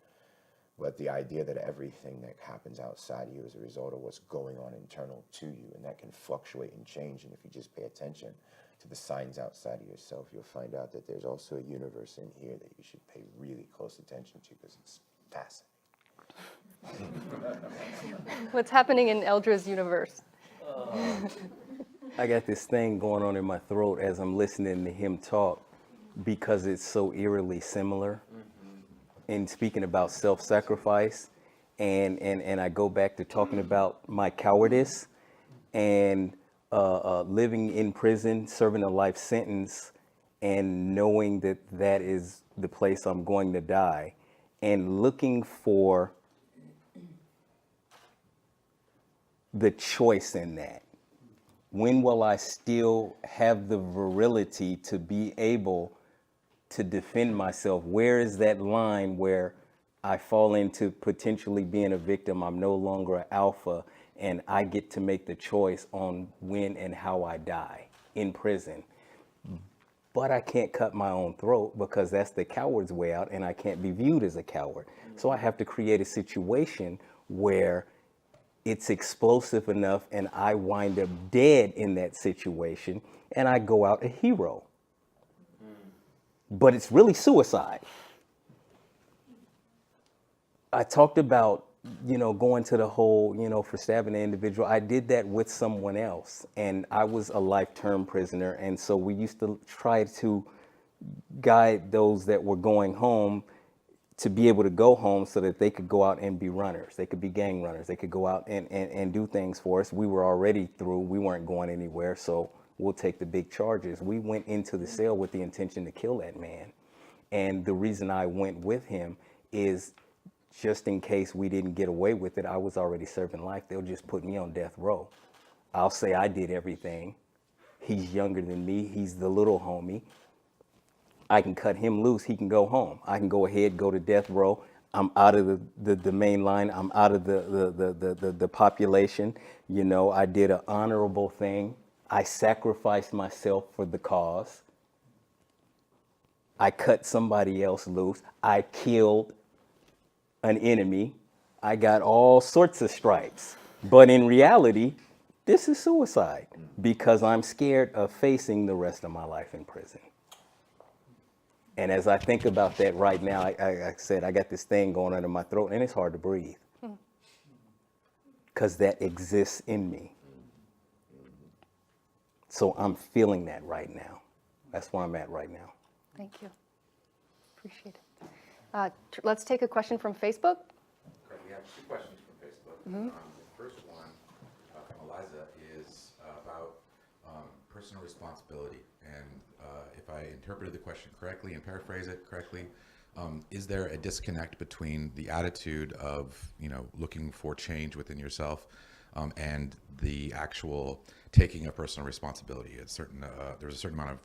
but the idea that everything that happens outside of you is a result of what's going on internal to you, and that can fluctuate and change. And if you just pay attention to the signs outside of yourself, you'll find out that there's also a universe in here that you should pay really close attention to, because it's fascinating. What's happening in Eldra's universe? I got this thing going on in my throat as I'm listening to him talk, because it's so eerily similar. In speaking about self-sacrifice, and I go back to talking about my cowardice and living in prison, serving a life sentence, and knowing that that is the place I'm going to die, and looking for the choice in that. When will I still have the virility to be able to defend myself? Where is that line where I fall into potentially being a victim? I'm no longer an alpha, and I get to make the choice on when and how I die in prison. But I can't cut my own throat, because that's the coward's way out, and I can't be viewed as a coward. So I have to create a situation where it's explosive enough and I wind up dead in that situation, and I go out a hero. But it's really suicide. I talked about, going to the whole, for stabbing an individual. I did that with someone else, and I was a life term prisoner. And so we used to try to guide those that were going home to be able to go home so that they could go out and be runners. They could be gang runners. They could go out and do things for us. We were already through. We weren't going anywhere. So we'll take the big charges. We went into the cell with the intention to kill that man. And the reason I went with him is just in case we didn't get away with it, I was already serving life. They'll just put me on death row. I'll say I did everything. He's younger than me. He's the little homie. I can cut him loose. He can go home. I can go ahead, go to death row. I'm out of the main line. I'm out of the population. I did an honorable thing. I sacrificed myself for the cause. I cut somebody else loose. I killed an enemy. I got all sorts of stripes. But in reality, this is suicide because I'm scared of facing the rest of my life in prison. And as I think about that right now, I said, I got this thing going under my throat and it's hard to breathe because that exists in me. So I'm feeling that right now. That's where I'm at right now. Thank you. Appreciate it. Let's take a question from Facebook. Okay, we have 2 questions from Facebook. The first one from Eliza is about personal responsibility. And if I interpreted the question correctly and paraphrase it correctly, is there a disconnect between the attitude of, looking for change within yourself and the actual taking of personal responsibility? There's a certain amount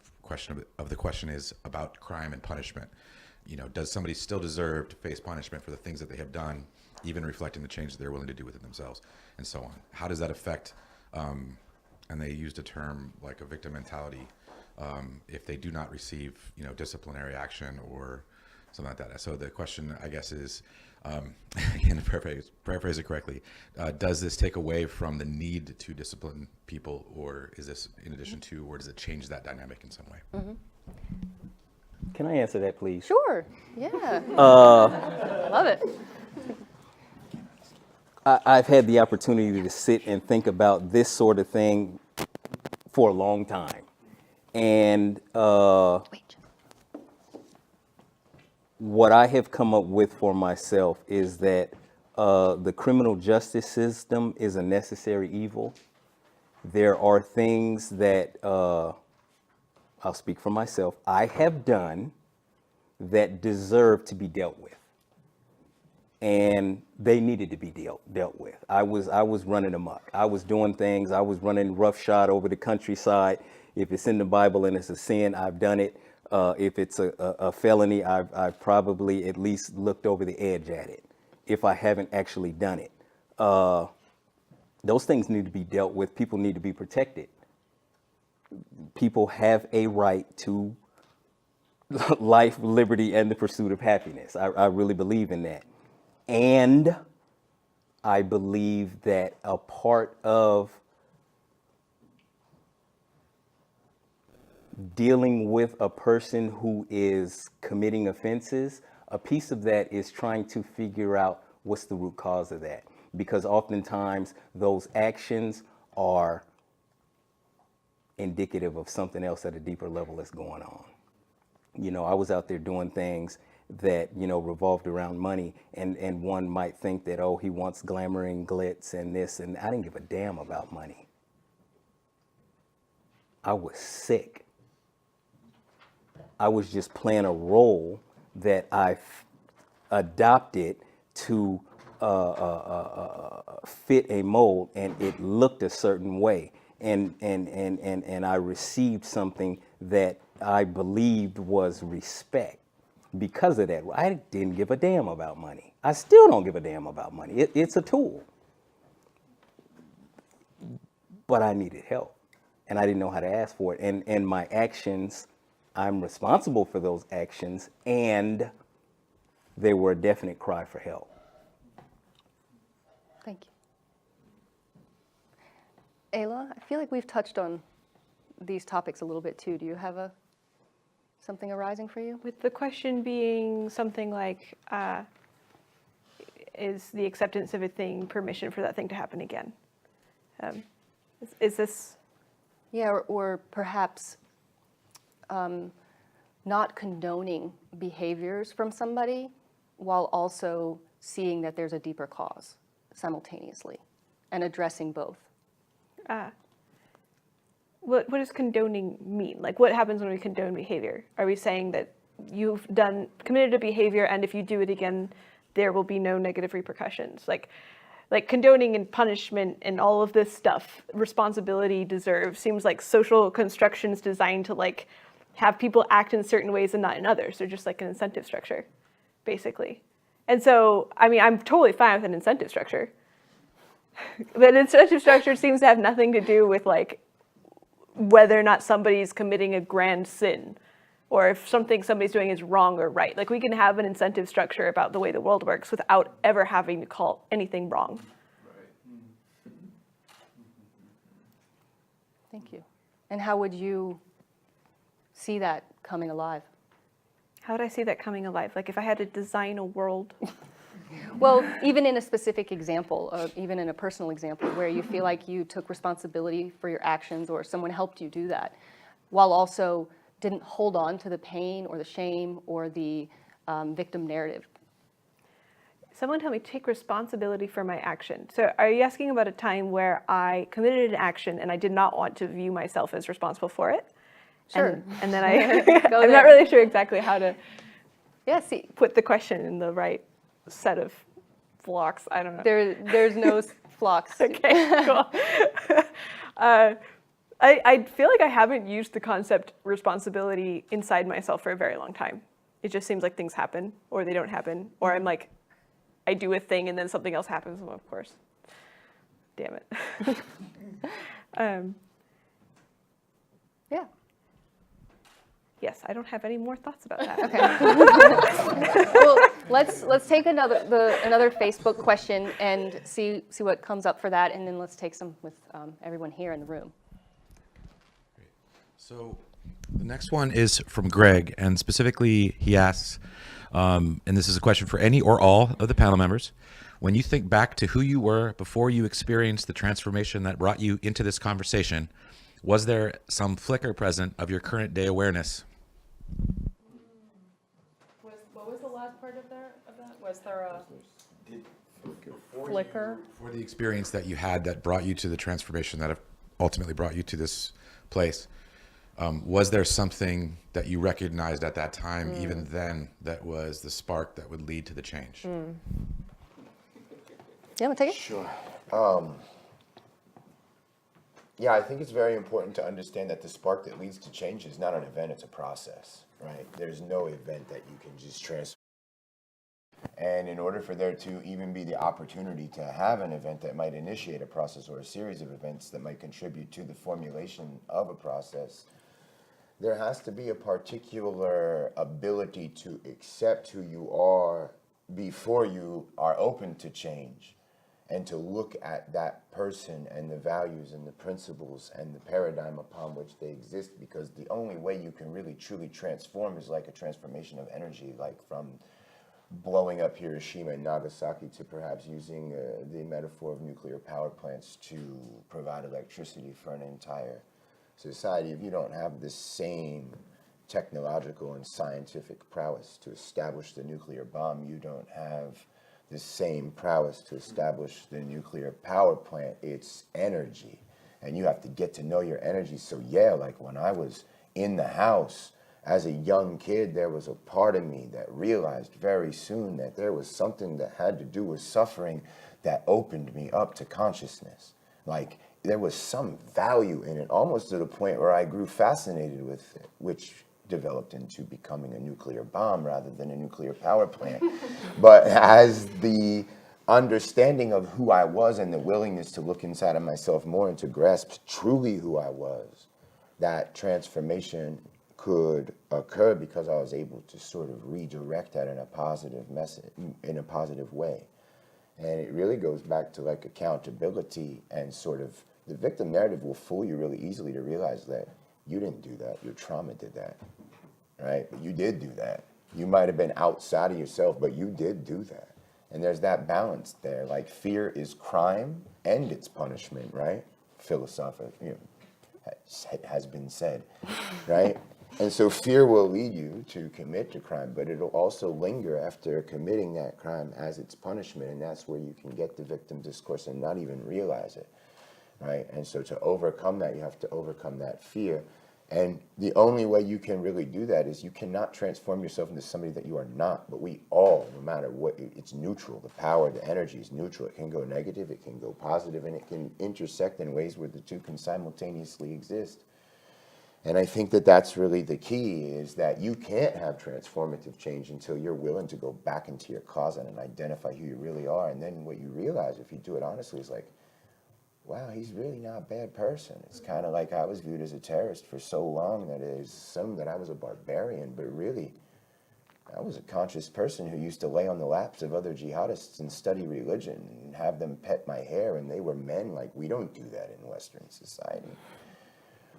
of the question is about crime and punishment. Does somebody still deserve to face punishment for the things that they have done, even reflecting the change that they're willing to do within themselves, and so on? How does that affect, and they used a term like a victim mentality, if they do not receive, disciplinary action or something like that? So the question, I guess, is, again, to paraphrase it correctly, does this take away from the need to discipline people, or is this in addition to, or does it change that dynamic in some way? Can I answer that, please? Sure. Yeah. Love it. I've had the opportunity to sit and think about this sort of thing for a long time. And what I have come up with for myself is that the criminal justice system is a necessary evil. There are things that, I'll speak for myself, I have done that deserve to be dealt with. And they needed to be dealt with. I was running amok. I was doing things. I was running roughshod over the countryside. If it's in the Bible and it's a sin, I've done it. If it's a felony, I've probably at least looked over the edge at it, if I haven't actually done it. Those things need to be dealt with. People need to be protected. People have a right to life, liberty, and the pursuit of happiness. I really believe in that. And I believe that a part of dealing with a person who is committing offenses, a piece of that is trying to figure out what's the root cause of that. Because oftentimes those actions are indicative of something else at a deeper level that's going on. I was out there doing things that, revolved around money, and one might think that, oh, he wants glamour and glitz and this, and I didn't give a damn about money. I was sick. I was just playing a role that I adopted to fit a mold, and it looked a certain way. And I received something that I believed was respect. Because of that, I didn't give a damn about money. I still don't give a damn about money. It's a tool. But I needed help, and I didn't know how to ask for it. And my actions, I'm responsible for those actions, and they were a definite cry for help. Thank you. Aella, I feel like we've touched on these topics a little bit too. Do you have something arising for you? With the question being something like, is the acceptance of a thing permission for that thing to happen again? Is this? Yeah, or perhaps not condoning behaviors from somebody while also seeing that there's a deeper cause simultaneously and addressing both. What does condoning mean? Like, what happens when we condone behavior? Are we saying that you've committed a behavior, and if you do it again, there will be no negative repercussions? Like condoning and punishment and all of this stuff, responsibility, deserve, seems like social constructions designed to have people act in certain ways and not in others. They're just like an incentive structure, basically. And so, I'm totally fine with an incentive structure. But an incentive structure seems to have nothing to do with whether or not somebody's committing a grand sin, or if something somebody's doing is wrong or right. We can have an incentive structure about the way the world works without ever having to call anything wrong. Thank you. And how would you see that coming alive? How would I see that coming alive? Like if I had to design a world. Well, even in a specific example, even in a personal example, where you feel like you took responsibility for your actions or someone helped you do that, while also didn't hold on to the pain or the shame or the victim narrative. Someone tell me, take responsibility for my action. So are you asking about a time where I committed an action and I did not want to view myself as responsible for it? Sure. And then Go I'm there. not really sure exactly how to Yeah, see, put the question in the right set of blocks. I don't know. there's no flocks. Okay, cool. I feel like I haven't used the concept responsibility inside myself for a very long time. It just seems like things happen, or they don't happen, or I'm like, I do a thing and then something else happens. Well, of course. Damn it. Yeah. Yes, I don't have any more thoughts about that. Okay. Well, let's take another Facebook question and see what comes up for that, and then let's take some with everyone here in the room. So the next one is from Greg, and specifically he asks, and this is a question for any or all of the panel members, when you think back to who you were before you experienced the transformation that brought you into this conversation, was there some flicker present of your current day awareness? What was the last part of that? Was there a flicker? For the experience that you had that brought you to the transformation that ultimately brought you to this place, was there something that you recognized at that time, even then, that was the spark that would lead to the change? Yeah, want to take it? Sure. Yeah, I think it's very important to understand that the spark that leads to change is not an event, it's a process, right? There's no event that you can just transfer. And in order for there to even be the opportunity to have an event that might initiate a process or a series of events that might contribute to the formulation of a process, there has to be a particular ability to accept who you are before you are open to change, and to look at that person and the values and the principles and the paradigm upon which they exist, because the only way you can really truly transform is like a transformation of energy, like from blowing up Hiroshima and Nagasaki to perhaps using the metaphor of nuclear power plants to provide electricity for an entire society. If you don't have the same technological and scientific prowess to establish the nuclear bomb, you don't have the same prowess to establish the nuclear power plant. It's energy, and you have to get to know your energy. So yeah, like when I was in the house as a young kid, there was a part of me that realized very soon that there was something that had to do with suffering that opened me up to consciousness. Like there was some value in it, almost to the point where I grew fascinated with it, which developed into becoming a nuclear bomb rather than a nuclear power plant. But as the understanding of who I was and the willingness to look inside of myself more and to grasp truly who I was, that transformation could occur because I was able to sort of redirect that in a positive message, in a positive way. And it really goes back to like accountability, and sort of the victim narrative will fool you really easily to realize that you didn't do that, your trauma did that, right? But you did do that. You might have been outside of yourself, but you did do that. And there's that balance there. Like fear is crime and it's punishment, right? Philosophic, has been said, right? And so fear will lead you to commit the crime, but it'll also linger after committing that crime as its punishment, and that's where you can get the victim discourse and not even realize it, right? And so to overcome that, you have to overcome that fear. And the only way you can really do that is you cannot transform yourself into somebody that you are not, but we all, no matter what, it's neutral. The power, the energy is neutral. It can go negative, it can go positive, and it can intersect in ways where the two can simultaneously exist. And I think that that's really the key, is that you can't have transformative change until you're willing to go back into your closet and identify who you really are. And then what you realize, if you do it honestly, is like, wow, he's really not a bad person. It's kind of like I was viewed as a terrorist for so long that it assumed that I was a barbarian, but really, I was a conscious person who used to lay on the laps of other jihadists and study religion and have them pet my hair, and they were men. Like, we don't do that in Western society.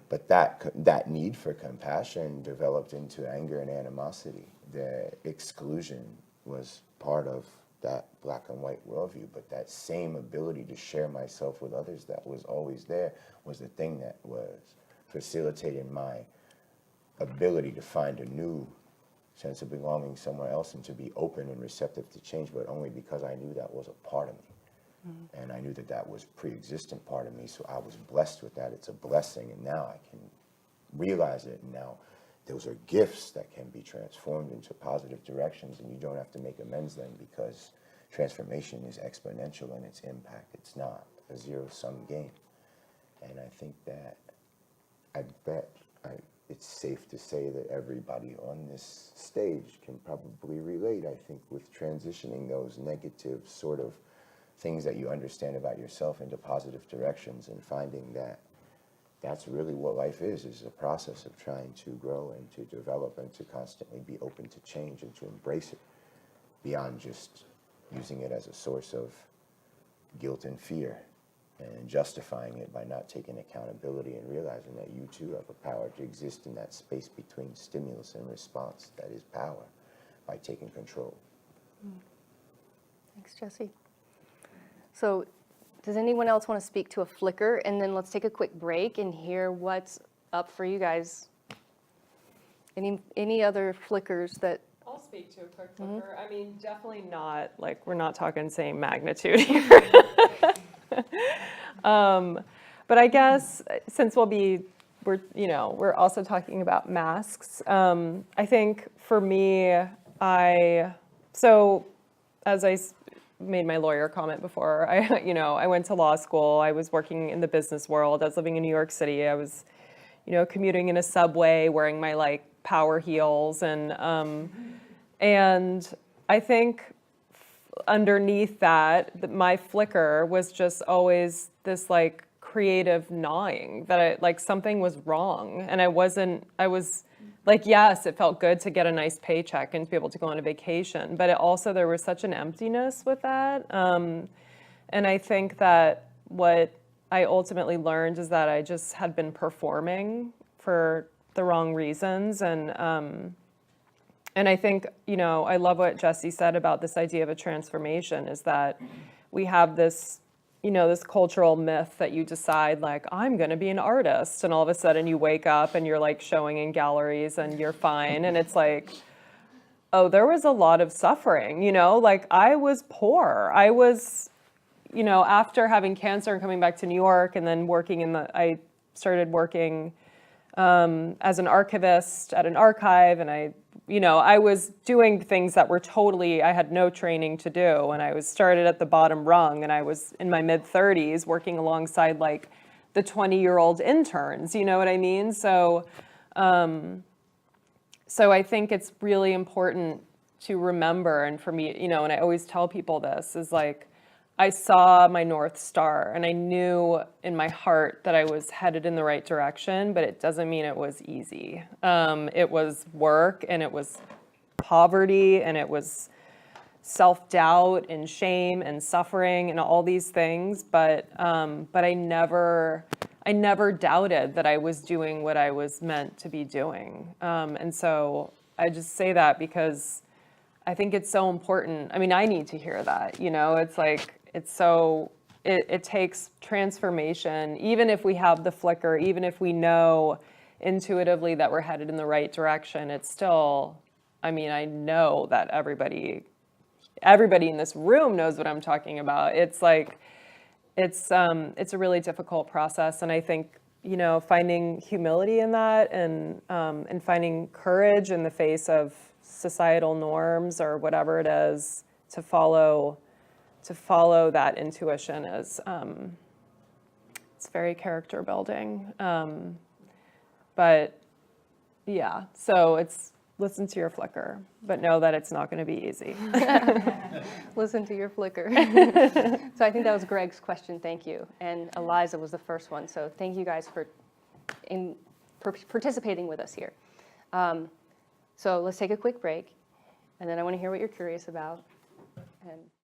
But that need for compassion developed into anger and animosity. The exclusion was part of that black and white worldview, but that same ability to share myself with others that was always there was the thing that was facilitating my ability to find a new sense of belonging somewhere else and to be open and receptive to change, but only because I knew that was a part of me. And I knew that that was pre-existent part of me, so I was blessed with that. It's a blessing, and now I can realize it, and now those are gifts that can be transformed into positive directions, and you don't have to make amends then, because transformation is exponential in its impact. It's not a zero-sum game. And I think that, it's safe to say that everybody on this stage can probably relate, I think, with transitioning those negative sort of things that you understand about yourself into positive directions, and finding that that's really what life is a process of trying to grow and to develop and to constantly be open to change and to embrace it beyond just using it as a source of guilt and fear and justifying it by not taking accountability and realizing that you too have a power to exist in that space between stimulus and response that is power by taking control. Thanks, Jesse. So does anyone else want to speak to a flicker? And then let's take a quick break and hear what's up for you guys. Any other flickers that... I'll speak to a quick flicker. I mean, definitely not, like, we're not talking same magnitude here. But I guess since we're also talking about masks, I think for me, so as I made my lawyer comment before, I went to law school, I was working in the business world, I was living in New York City, I was, commuting in a subway, wearing my like power heels, and I think underneath that, my flicker was just always this like creative gnawing that something was wrong, and I was like, yes, it felt good to get a nice paycheck and to be able to go on a vacation, but there was such an emptiness with that. And I think that what I ultimately learned is that I just had been performing for the wrong reasons. And I think, I love what Jesse said about this idea of a transformation, is that we have this this cultural myth that you decide, like, I'm going to be an artist, and all of a sudden you wake up and you're like showing in galleries and you're fine. And it's like, oh, there was a lot of suffering, like I was poor. I was, after having cancer and coming back to New York and then I started working as an archivist at an archive, and I was doing things that were I had no training to do, and I started at the bottom rung, and I was in my mid-30s working alongside like the 20-year-old interns, you know what I mean? So I think it's really important to remember, and for me, and I always tell people this, is like, I saw my North Star, and I knew in my heart that I was headed in the right direction, but it doesn't mean it was easy. It was work, and it was poverty, and it was self-doubt and shame and suffering and all these things, but I never doubted that I was doing what I was meant to be doing. And so I just say that because I think it's so important. I mean, I need to hear that, it's like, it takes transformation, even if we have the flicker, even if we know intuitively that we're headed in the right direction, it's still, I know that everybody in this room knows what I'm talking about. It's like, it's a really difficult process. And I think, finding humility in that and finding courage in the face of societal norms or whatever it is to follow that intuition is, it's very character building. But yeah, so it's listen to your flicker, but know that it's not going to be easy. Listen to your flicker. So I think that was Greg's question, thank you. And Eliza was the first one, so thank you guys for participating with us here. So let's take a quick break, and then I want to hear what you're curious about. And